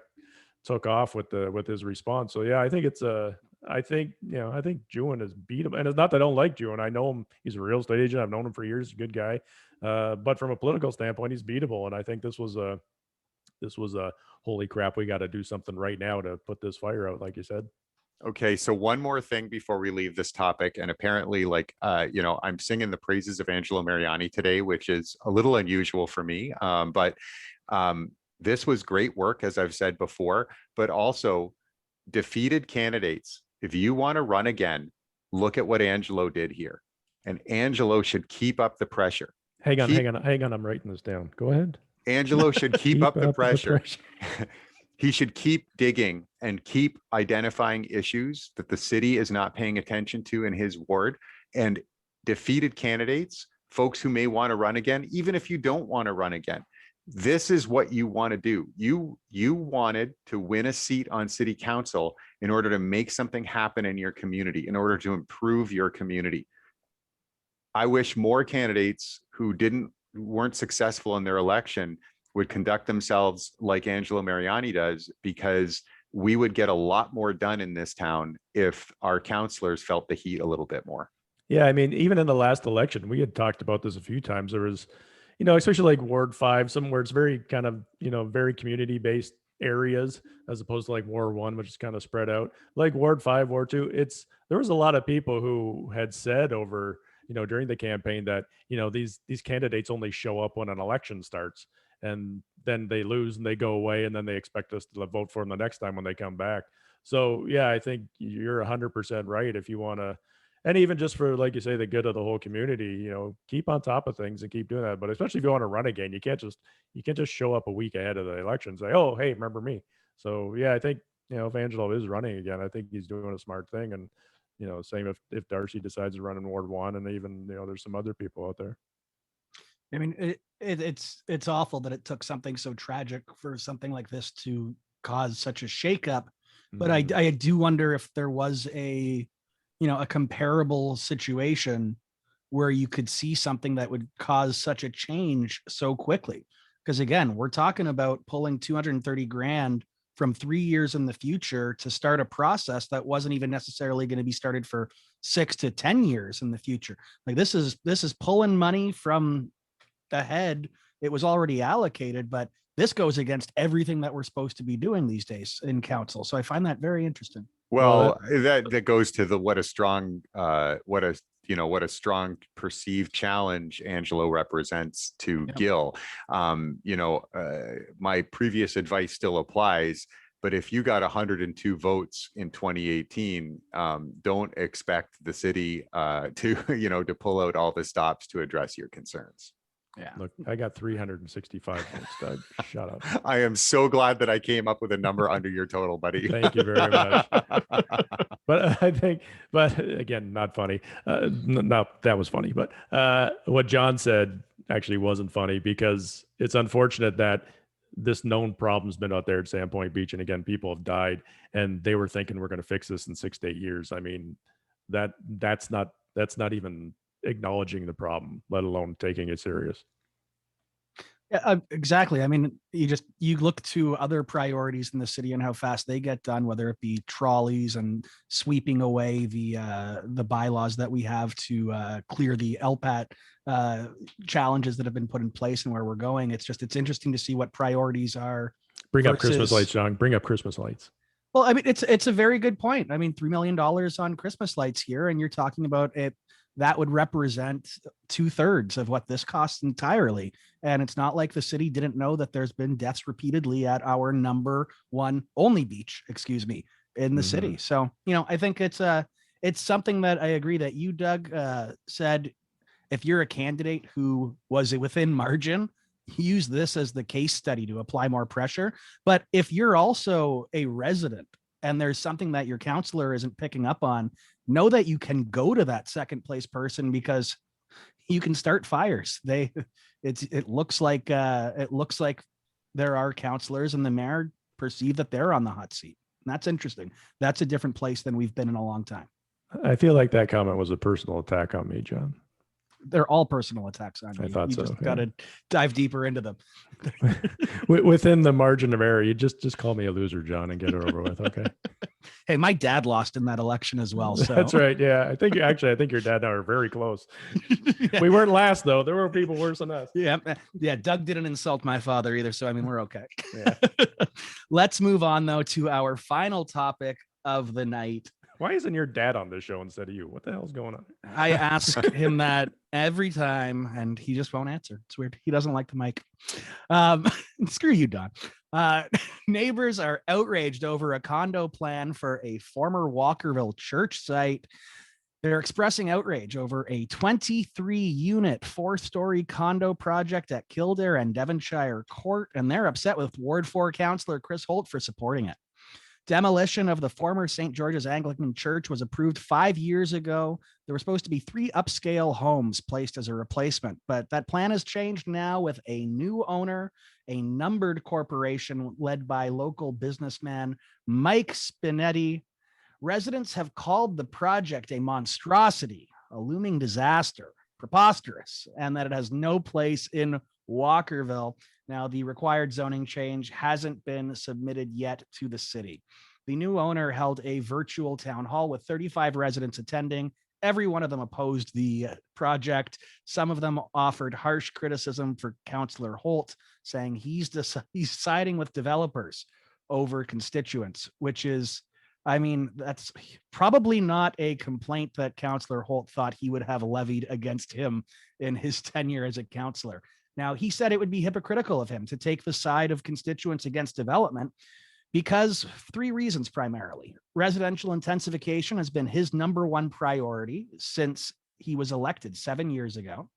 C: took off with his response. So yeah, I think I think Juan is beatable. And it's not that I don't like Juan. I know him. He's a real estate agent. I've known him for years. He's a good guy. But from a political standpoint, he's beatable. And I think this was a holy crap, we got to do something right now to put this fire out, like you said.
B: Okay, so one more thing before we leave this topic, and apparently, like, I'm singing the praises of Angelo Mariani today, which is a little unusual for me, but this was great work, as I've said before, but also defeated candidates. If you want to run again, look at what Angelo did here, and Angelo should keep up the pressure.
C: Hang on, I'm writing this down. Go ahead.
B: Angelo should keep up the pressure. He should keep digging and keep identifying issues that the city is not paying attention to in his ward. And defeated candidates, folks who may want to run again, even if you don't want to run again, this is what you want to do. You wanted to win a seat on city council in order to make something happen in your community, in order to improve your community. I wish more candidates who weren't successful in their election would conduct themselves like Angelo Mariani does, because we would get a lot more done in this town if our councilors felt the heat a little bit more.
C: Yeah, I mean, even in the last election, we had talked about this a few times. There was, especially like Ward 5, somewhere it's very kind of, very community-based areas, as opposed to like Ward 1, which is kind of spread out. Like Ward 5, Ward 2, there was a lot of people who had said over, during the campaign that, these candidates only show up when an election starts, and then they lose and they go away, and then they expect us to vote for them the next time when they come back. So yeah, I think you're 100% right. If you want to, and even just for, like you say, the good of the whole community, keep on top of things and keep doing that. But especially if you want to run again, you can't just show up a week ahead of the election and say, oh, hey, remember me. So yeah, I think, if Angelo is running again, I think he's doing a smart thing. And, same if Darcy decides to run in Ward 1, and even, there's some other people out there.
A: I mean, it's awful that it took something so tragic for something like this to cause such a shakeup. But I do wonder if there was a comparable situation where you could see something that would cause such a change so quickly. Because again, we're talking about pulling 230 grand from 3 years in the future to start a process that wasn't even necessarily going to be started for 6 to 10 years in the future. Like this is pulling money from the head. It was already allocated, but this goes against everything that we're supposed to be doing these days in council. So I find that very interesting.
B: Well, that goes to the what a strong perceived challenge Angelo represents to
A: Yep.
B: Gil. My previous advice still applies, but if you got 102 votes in 2018, don't expect the city to pull out all the stops to address your concerns.
A: Yeah.
C: Look, I got 365 votes, Doug. Shut up.
B: I am so glad that I came up with a number under your total, buddy.
C: Thank you very much. But but again, not funny. No, that was funny. But what John said actually wasn't funny, because it's unfortunate that this known problem's been out there at Sandpoint Beach. And again, people have died, and they were thinking we're going to fix this in 6 to 8 years. I mean, that's not even acknowledging the problem, let alone taking it serious.
A: Yeah, exactly. I mean, you look to other priorities in the city and how fast they get done, whether it be trolleys and sweeping away the bylaws that we have to clear the LPAT challenges that have been put in place and where we're going. It's interesting to see what priorities are.
C: Bring up Christmas lights, John. Bring up Christmas lights.
A: Well, I mean, it's a very good point. I mean, $3 million on Christmas lights here, and you're talking about it. That would represent 2/3 of what this costs entirely. And it's not like the city didn't know that there's been deaths repeatedly at our number one only beach, in the city. So, I think it's something that I agree that you, Doug, said, if you're a candidate who was within margin, use this as the case study to apply more pressure. But if you're also a resident and there's something that your counselor isn't picking up on, know that you can go to that second place person, because you can start fires. It looks like there are counselors, and the mayor perceive that they're on the hot seat. And that's interesting. That's a different place than we've been in a long time.
C: I feel like that comment was a personal attack on me, John.
A: They're all personal attacks on you.
C: I thought
A: you
C: so.
A: Just got to dive deeper into them.
C: Within the margin of error, you just call me a loser, John, and get it over with. Okay.
A: Hey, my dad lost in that election as well. So
C: that's right. Yeah, I think your dad and I are very close. Yeah. We weren't last though. There were people worse than us.
A: Yeah. Doug didn't insult my father either, so I mean, we're okay.
C: Yeah.
A: Let's move on though to our final topic of the night.
C: Why isn't your dad on this show instead of you? What the hell's going on?
A: I ask him that every time, and he just won't answer. It's weird. He doesn't like the mic. Screw you, Don. Neighbors are outraged over a condo plan for a former Walkerville church site. They're expressing outrage over a 23-unit, 4-story condo project at Kildare and Devonshire Court, and they're upset with Ward 4 Councillor Chris Holt for supporting it. Demolition of the former St. George's Anglican Church was approved 5 years ago. There were supposed to be 3 upscale homes placed as a replacement, but that plan has changed now with a new owner, a numbered corporation led by local businessman Mike Spinetti. Residents have called the project a monstrosity, a looming disaster, preposterous, and that it has no place in Walkerville. Now, the required zoning change hasn't been submitted yet to the city. The new owner held a virtual town hall with 35 residents attending. Every one of them opposed the project. Some of them offered harsh criticism for Councillor Holt, saying he's siding with developers over constituents, which is, I mean, that's probably not a complaint that Councillor Holt thought he would have levied against him in his tenure as a councillor. Now, he said it would be hypocritical of him to take the side of constituents against development because 3 reasons primarily. Residential intensification has been his number one priority since he was elected 7 years ago.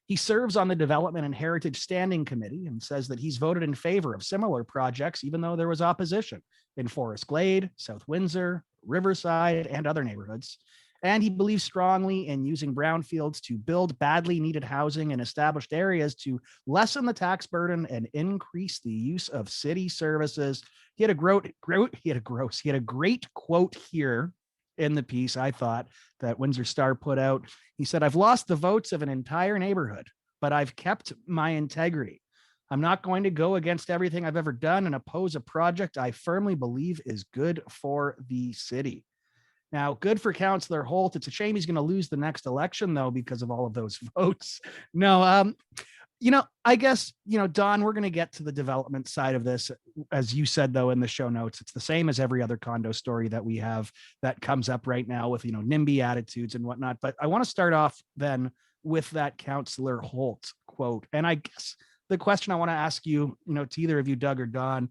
A: He serves on the Development and Heritage Standing Committee and says that he's voted in favor of similar projects, even though there was opposition in Forest Glade, South Windsor, Riverside, and other neighborhoods. And he believes strongly in using brownfields to build badly needed housing in established areas to lessen the tax burden and increase the use of city services. He had a great quote here in the piece, I thought, that Windsor Star put out. He said, "I've lost the votes of an entire neighborhood, but I've kept my integrity. I'm not going to go against everything I've ever done and oppose a project I firmly believe is good for the city." Now, good for Councillor Holt. It's a shame he's going to lose the next election, though, because of all of those votes. No, I guess, Don, we're going to get to the development side of this. As you said, though, in the show notes, it's the same as every other condo story that we have that comes up right now with, NIMBY attitudes and whatnot. But I want to start off then with that Councillor Holt quote. And I guess the question I want to ask you, to either of you, Doug or Don,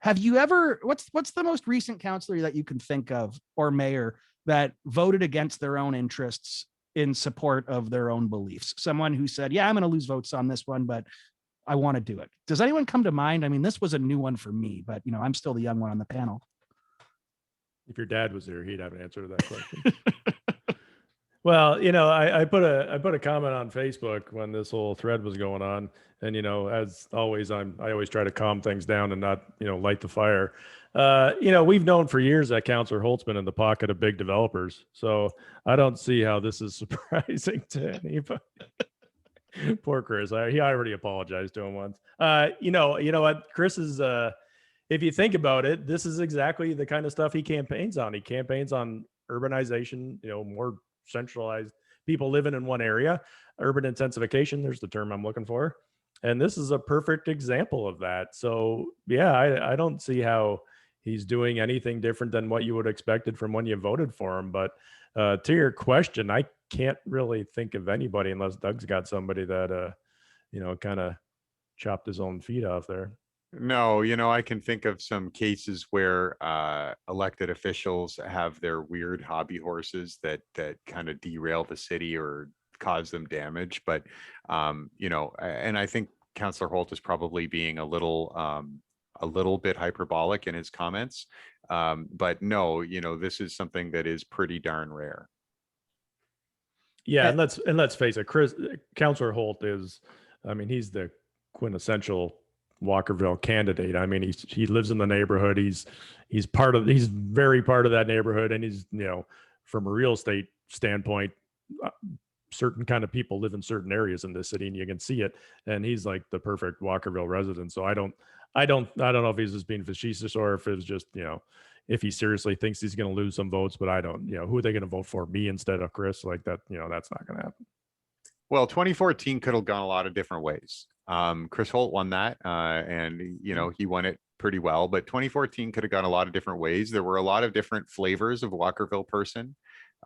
A: have you ever, what's the most recent councillor that you can think of, or mayor, that voted against their own interests in support of their own beliefs? Someone who said, yeah, I'm going to lose votes on this one, but I want to do it. Does anyone come to mind? I mean, this was a new one for me, but I'm still the young one on the panel.
C: If your dad was there, he'd have an answer to that question. Well, I put a comment on Facebook when this whole thread was going on, and as always, I always try to calm things down and not light the fire. We've known for years that Councillor Holt's been in the pocket of big developers, so I don't see how this is surprising to anybody. Poor Chris. He already apologized to him once. You know what? Chris is. If you think about it, this is exactly the kind of stuff he campaigns on. He campaigns on urbanization. More centralized, people living in one area, urban intensification. There's the term I'm looking for. And this is a perfect example of that. So yeah, I don't see how he's doing anything different than what you would expected from when you voted for him. But to your question, I can't really think of anybody unless Doug's got somebody that, kind of chopped his own feet off there.
B: No, I can think of some cases where elected officials have their weird hobby horses that kind of derail the city or cause them damage. But, and I think Councillor Holt is probably being a little bit hyperbolic in his comments. But no, this is something that is pretty darn rare.
C: Yeah, and let's face it, Councillor Holt is, he's the quintessential Walkerville candidate. He lives in the neighborhood. He's very part of that neighborhood, and he's from a real estate standpoint, certain kind of people live in certain areas in this city, and you can see it. And he's like the perfect Walkerville resident. So I don't know if he's just being facetious or if it's just if he seriously thinks he's going to lose some votes. But I don't. Who are they going to vote for? Me instead of Chris? Like that? That's not going to happen.
B: Well, 2014 could have gone a lot of different ways. Chris Holt won that, and he won it pretty well. But 2014 could have gone a lot of different ways. There were a lot of different flavors of Walkerville person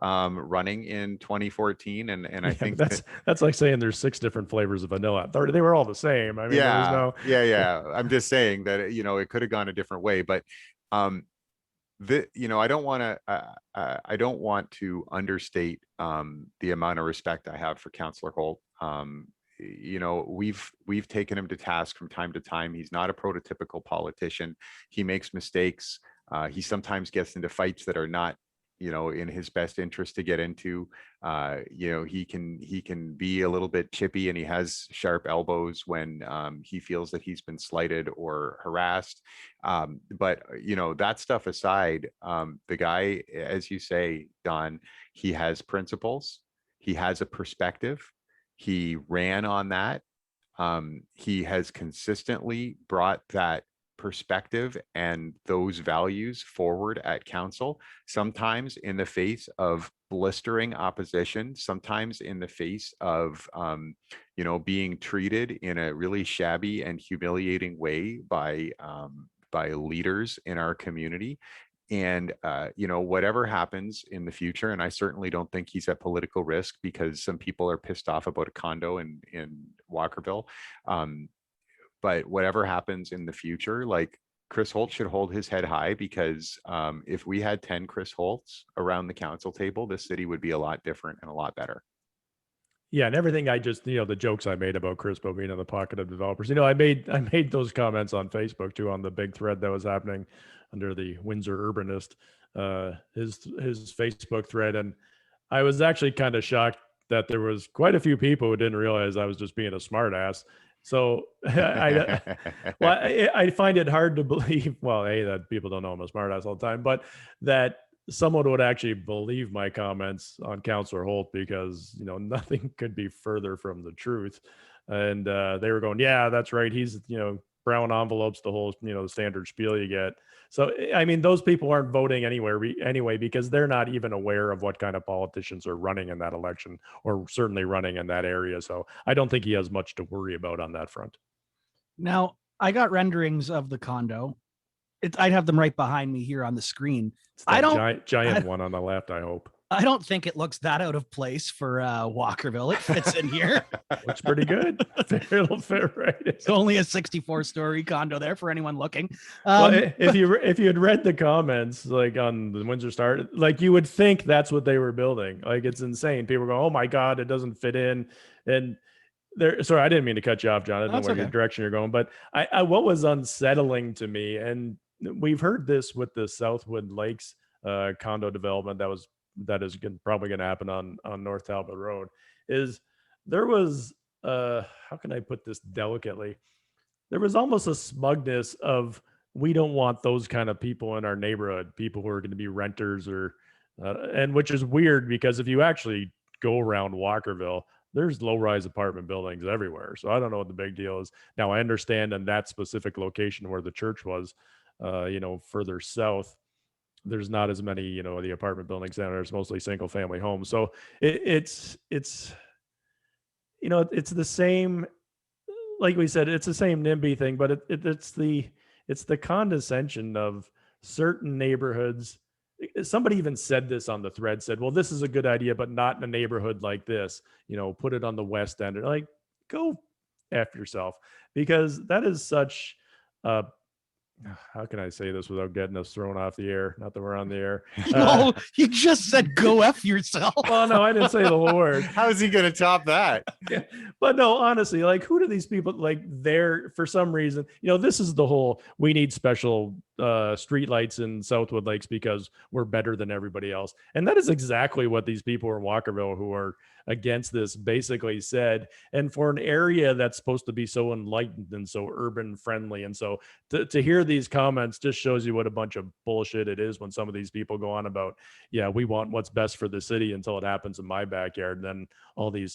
B: running in 2014, and I think
C: that's like saying there's 6 different flavors of vanilla. They were all the same.
B: Yeah. I'm just saying that it could have gone a different way, but I don't want to understate the amount of respect I have for Councillor Holt. We've taken him to task from time to time. He's not a prototypical politician. He makes mistakes. He sometimes gets into fights that are not in his best interest to get into. He can be a little bit chippy, and he has sharp elbows when he feels that he's been slighted or harassed. But that stuff aside, the guy, as you say, Don, he has principles. He has a perspective. He ran on that. He has consistently brought that perspective and those values forward at council, sometimes in the face of blistering opposition, sometimes in the face of being treated in a really shabby and humiliating way by leaders in our community. And whatever happens in the future, and I certainly don't think he's at political risk because some people are pissed off about a condo in Walkerville. But whatever happens in the future, like Chris Holt should hold his head high, because if we had 10 Chris Holts around the council table, this city would be a lot different and a lot better.
C: Yeah, and everything I just, the jokes I made about Chris being in the pocket of developers, I made those comments on Facebook too, on the big thread that was happening under the Windsor Urbanist, his Facebook thread. And I was actually kind of shocked that there was quite a few people who didn't realize I was just being a smart ass. So I find it hard to believe, well, A, that people don't know I'm a smart ass all the time, but that someone would actually believe my comments on Councillor Holt, because, nothing could be further from the truth. And they were going, yeah, that's right. He's, brown envelopes, the whole, the standard spiel you get. So, I mean, those people aren't voting anyway, because they're not even aware of what kind of politicians are running in that election, or certainly running in that area. So I don't think he has much to worry about on that front.
A: Now, I got renderings of the condo. I'd have them right behind me here on the screen.
C: It's that
A: I don't
C: giant one on the left, I hope.
A: I don't think it looks that out of place for Walkerville. It fits in here.
C: Looks pretty good. It'll fit right in.
A: It's only a 64-story condo there for anyone looking.
C: Well, if you had read the comments, like on the Windsor Star, like you would think that's what they were building. Like, it's insane. People go, "Oh my God, it doesn't fit in." And sorry, I didn't mean to cut you off, John. I don't know what your direction you're going, but I what was unsettling to me, and we've heard this with the Southwood Lakes condo development that is probably going to happen on North Talbot Road, is there was how can I put this delicately? There was almost a smugness of, we don't want those kind of people in our neighborhood, people who are going to be renters, or and which is weird, because if you actually go around Walkerville, there's low-rise apartment buildings everywhere. So I don't know what the big deal is. Now, I understand in that specific location where the church was, further south, there's not as many, the apartment buildings down there. It's mostly single family homes. So it's the same, like we said, it's the same NIMBY thing, but it's the condescension of certain neighborhoods. Somebody even said this on the thread, said, well, this is a good idea, but not in a neighborhood like this, put it on the West End. Like, go F yourself, because that is such how can I say this without getting us thrown off the air? Not that we're on the air.
A: No, you just said go F yourself.
C: Well, no, I didn't say the whole word.
B: How is he going to top that?
C: Yeah. But no, honestly, like, who do these people, like, they're, for some reason, this is the whole, we need special streetlights in Southwood Lakes because we're better than everybody else. And that is exactly what these people in Walkerville who are against this basically said. And for an area that's supposed to be so enlightened and so urban friendly, and so to hear these comments just shows you what a bunch of bullshit it is when some of these people go on about, yeah, we want what's best for the city until it happens in my backyard. And then all the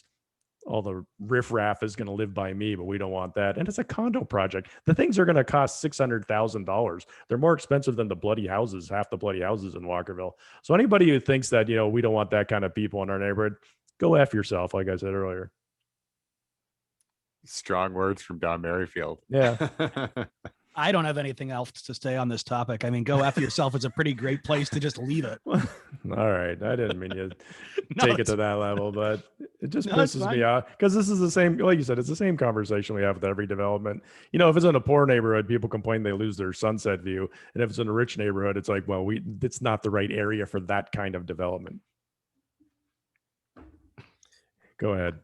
C: riffraff is going to live by me, but we don't want that. And it's a condo project. The things are going to cost $600,000. They're more expensive than the bloody houses, half the bloody houses in Walkerville. So anybody who thinks that, we don't want that kind of people in our neighborhood, go F yourself, like I said earlier.
B: Strong words from Don Merrifield.
C: Yeah.
A: I don't have anything else to say on this topic. I mean, go F yourself is a pretty great place to just leave it.
C: All right. I didn't mean you take it to that level, but it just pisses me off, because this is the same, like you said, it's the same conversation we have with every development. If it's in a poor neighborhood, people complain they lose their sunset view. And if it's in a rich neighborhood, it's like, well, it's not the right area for that kind of development. Go ahead.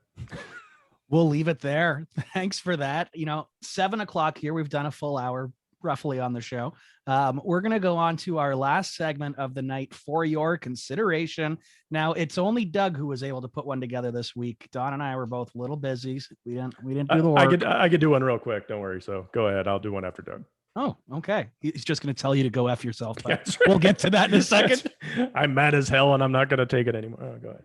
A: We'll leave it there. Thanks for that. 7:00 here. We've done a full hour roughly on the show. We're going to go on to our last segment of the night for your consideration. Now, it's only Doug who was able to put one together this week. Don and I were both a little busy. We didn't do the work.
C: I could do one real quick. Don't worry. So go ahead. I'll do one after Doug.
A: Oh, okay. He's just going to tell you to go F yourself. But
C: That's right.
A: We'll get to that in a second.
C: I'm mad as hell and I'm not going to take it anymore. Oh, go ahead.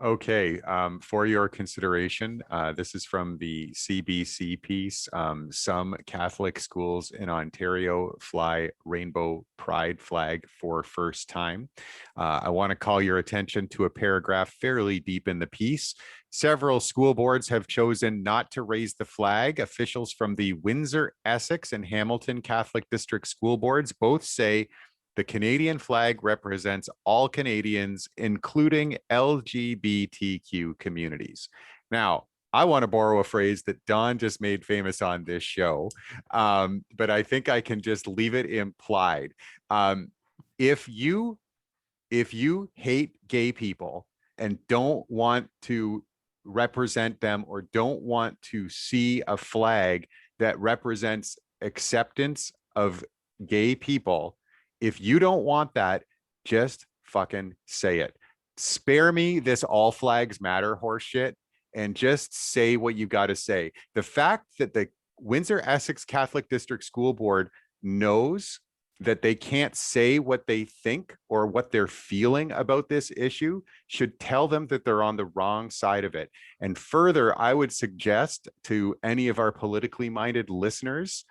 B: Okay, for your consideration, this is from the CBC piece. Some Catholic schools in Ontario fly rainbow pride flag for first time. I want to call your attention to a paragraph fairly deep in the piece. Several school boards have chosen not to raise the flag. Officials from the Windsor, Essex, and Hamilton Catholic District School Boards both say the Canadian flag represents all Canadians, including LGBTQ communities. Now, I want to borrow a phrase that Don just made famous on this show, but I think I can just leave it implied. If you hate gay people and don't want to represent them, or don't want to see a flag that represents acceptance of gay people, if you don't want that, just fucking say it. Spare me this all flags matter horse shit and just say what you got to say. The fact that the Windsor Essex Catholic District School Board knows that they can't say what they think or what they're feeling about this issue should tell them that they're on the wrong side of it. And further, I would suggest to any of our politically minded listeners,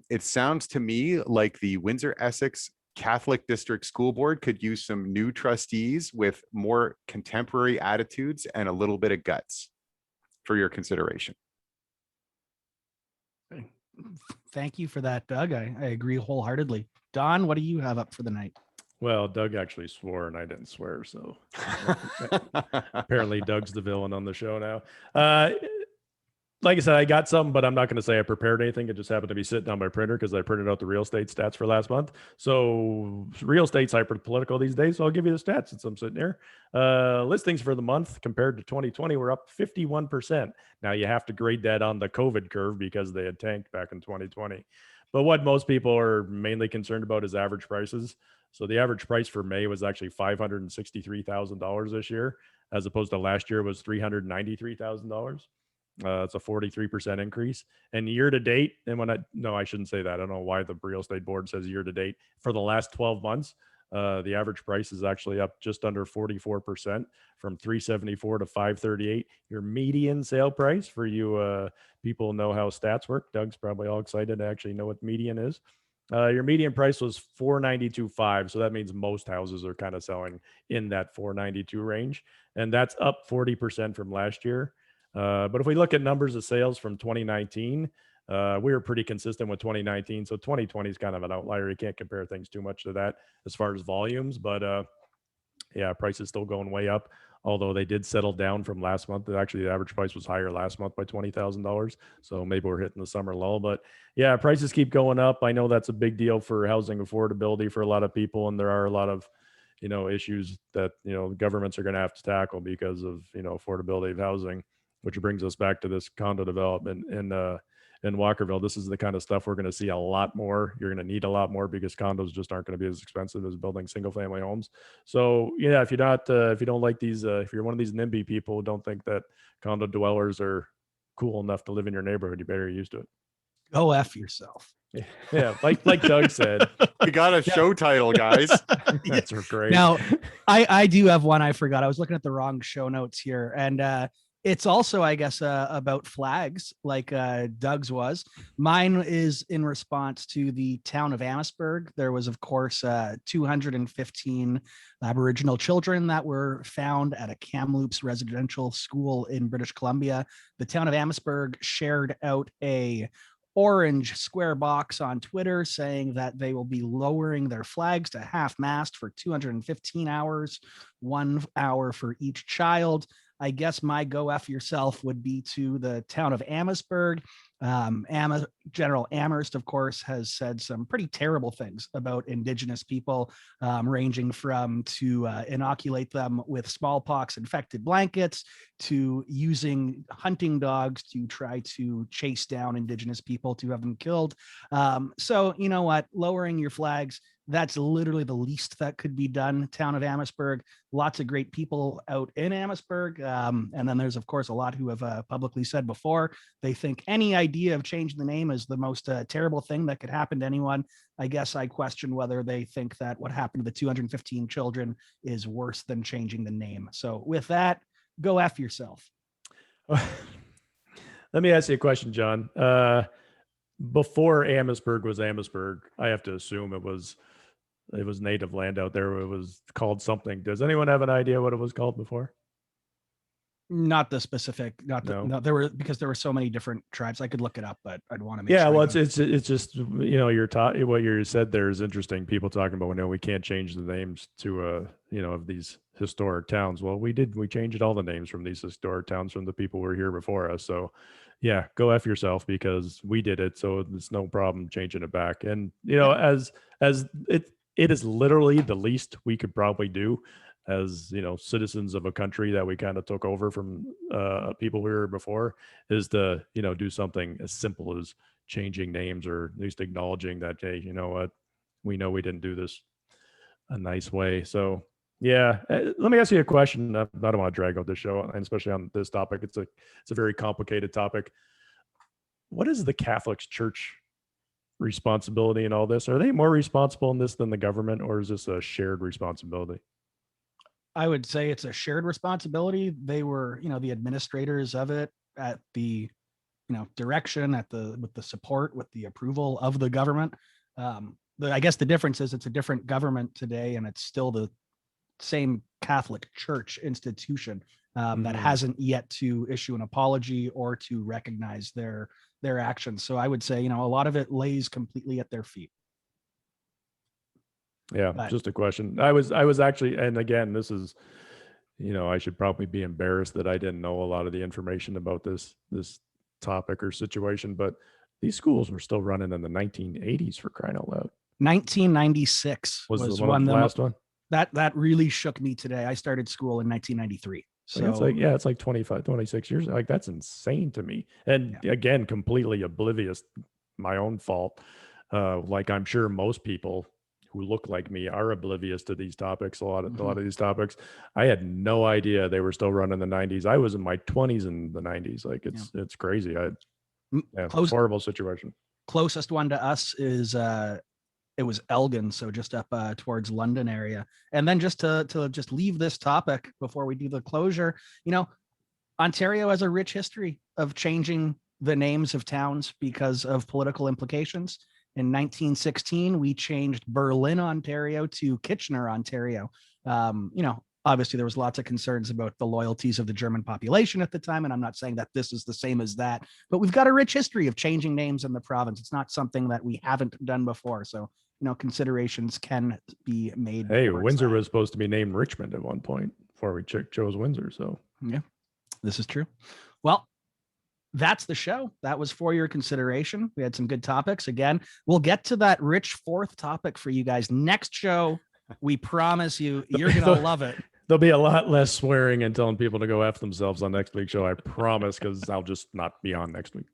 B: It sounds to me like the Windsor Essex Catholic District School Board could use some new trustees with more contemporary attitudes and a little bit of guts for your consideration.
A: Thank you for that, Doug. I agree wholeheartedly. Don, what do you have up for the night?
C: Well, Doug actually swore and I didn't swear. So apparently Doug's the villain on the show now. Like I said, I got some, but I'm not going to say I prepared anything. It just happened to be sitting on my printer because I printed out the real estate stats for last month. So real estate's hyper political these days. So I'll give you the stats since I'm sitting here. Listings for the month compared to 2020 were up 51%. Now you have to grade that on the COVID curve because they had tanked back in 2020. But what most people are mainly concerned about is average prices. So the average price for May was actually $563,000 this year, as opposed to last year was $393,000. It's a 43% increase. And year to date, and I shouldn't say that. I don't know why the real estate board says year to date. For the last 12 months, the average price is actually up just under 44% from 374 to 538. Your median sale price for you people who know how stats work. Doug's probably all excited to actually know what median is. Your median price was 492.5. So that means most houses are kind of selling in that 492 range. And that's up 40% from last year. But if we look at numbers of sales from 2019, we were pretty consistent with 2019. So 2020 is kind of an outlier. You can't compare things too much to that as far as volumes. But yeah, prices still going way up, although they did settle down from last month. Actually, the average price was higher last month by $20,000. So maybe we're hitting the summer lull. But yeah, prices keep going up. I know that's a big deal for housing affordability for a lot of people. And there are a lot of issues that, governments are going to have to tackle because of, affordability of housing, which brings us back to this condo development in Walkerville. This is the kind of stuff we're going to see a lot more. You're going to need a lot more because condos just aren't going to be as expensive as building single family homes. So yeah, if you don't like these, if you're one of these NIMBY people who don't think that condo dwellers are cool enough to live in your neighborhood, you better get used to it.
A: Go F yourself.
C: Yeah, like Doug said.
B: We got a show title, guys.
C: That's great.
A: Now, I do have one I forgot. I was looking at the wrong show notes here. And it's also, I guess, about flags, like Doug's was. Mine is in response to the town of Amherstburg. There was, of course, 215 Aboriginal children that were found at a Kamloops residential school in British Columbia. The town of Amherstburg shared out a orange square box on Twitter saying that they will be lowering their flags to half mast for 215 hours, 1 hour for each child. I guess my go F yourself would be to the town of Amherstburg. General Amherst, of course, has said some pretty terrible things about Indigenous people, ranging from to inoculate them with smallpox infected blankets to using hunting dogs to try to chase down Indigenous people to have them killed. So you know what? Lowering your flags, that's literally the least that could be done. Town of Amherstburg, lots of great people out in Amherstburg. And then there's, of course, a lot who have publicly said before they think any idea of changing the name is the most terrible thing that could happen to anyone. I guess I question whether they think that what happened to the 215 children is worse than changing the name. So with that, go F yourself.
C: Let me ask you a question, John. Before Amherstburg was Amherstburg, I have to assume it was native land out there. It was called something. Does anyone have an idea what it was called before?
A: Not the specific, no, there were so many different tribes. I could look it up, but I'd want to make
C: sure. Well, it's just, what you said there is interesting. People talking about, we can't change the names to, of these historic towns. Well, we changed all the names from these historic towns from the people who were here before us. So yeah, go F yourself because we did it. So it's no problem changing it back. And, as it is literally the least we could probably do as, citizens of a country that we kind of took over from people we were before, is to, do something as simple as changing names, or at least acknowledging that, hey, you know what, we know we didn't do this a nice way. So yeah, let me ask you a question. I don't want to drag out the show, and especially on this topic. It's a very complicated topic. What is the Catholic Church responsibility in all this? Are they more responsible in this than the government, or is this a shared responsibility?
A: I would say it's a shared responsibility. They were, the administrators of it at the direction with the support, with the approval of the government. I guess the difference is it's a different government today, and it's still the same Catholic Church institution that hasn't yet to issue an apology or to recognize their actions. So I would say, a lot of it lays completely at their feet.
C: Yeah, just a question. I was actually, and again, this is, I should probably be embarrassed that I didn't know a lot of the information about this topic or situation, but these schools were still running in the 1980s, for crying out loud.
A: 1996 was
C: the
A: one
C: last one.
A: That really shook me today. I started school in 1993. So
C: it's like 25, 26 years. Like, that's insane to me. And again, completely oblivious, my own fault. Like, I'm sure most people who look like me are oblivious to these topics. A lot of these topics, I had no idea they were still running in the 90s. I was in my 20s in the 90s. Like, it's crazy. Horrible situation.
A: Closest one to us is it was Elgin, so just up towards London area. And then just to just leave this topic before we do the closure, Ontario has a rich history of changing the names of towns because of political implications. In 1916, we changed Berlin, Ontario to Kitchener, Ontario. Obviously there was lots of concerns about the loyalties of the German population at the time. And I'm not saying that this is the same as that, but we've got a rich history of changing names in the province. It's not something that we haven't done before. So, considerations can be made.
C: Hey, Windsor was supposed to be named Richmond at one point before we chose Windsor. So
A: yeah, this is true. Well, that's the show. That was for your consideration. We had some good topics. Again, we'll get to that rich fourth topic for you guys next show. We promise you're going to love it.
C: There'll be a lot less swearing and telling people to go F themselves on next week's show. I promise, because I'll just not be on next week.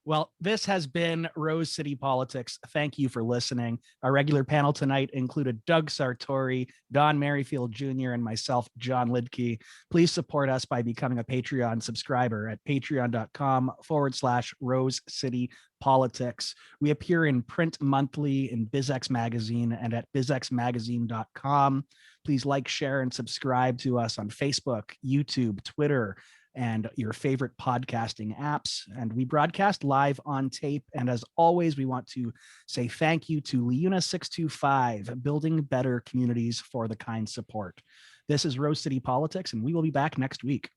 A: Well, this has been Rose City Politics. Thank you for listening. Our regular panel tonight included Doug Sartori, Don Merrifield Jr., and myself, John Lidke. Please support us by becoming a Patreon subscriber at patreon.com/Rose City Politics. We appear in print monthly in BizX Magazine and at bizxmagazine.com. Please like, share, and subscribe to us on Facebook, YouTube, Twitter, and your favorite podcasting apps. And we broadcast live on tape. And as always, we want to say thank you to Leuna 625, building better communities for the kind support. This is Rose City Politics, and we will be back next week.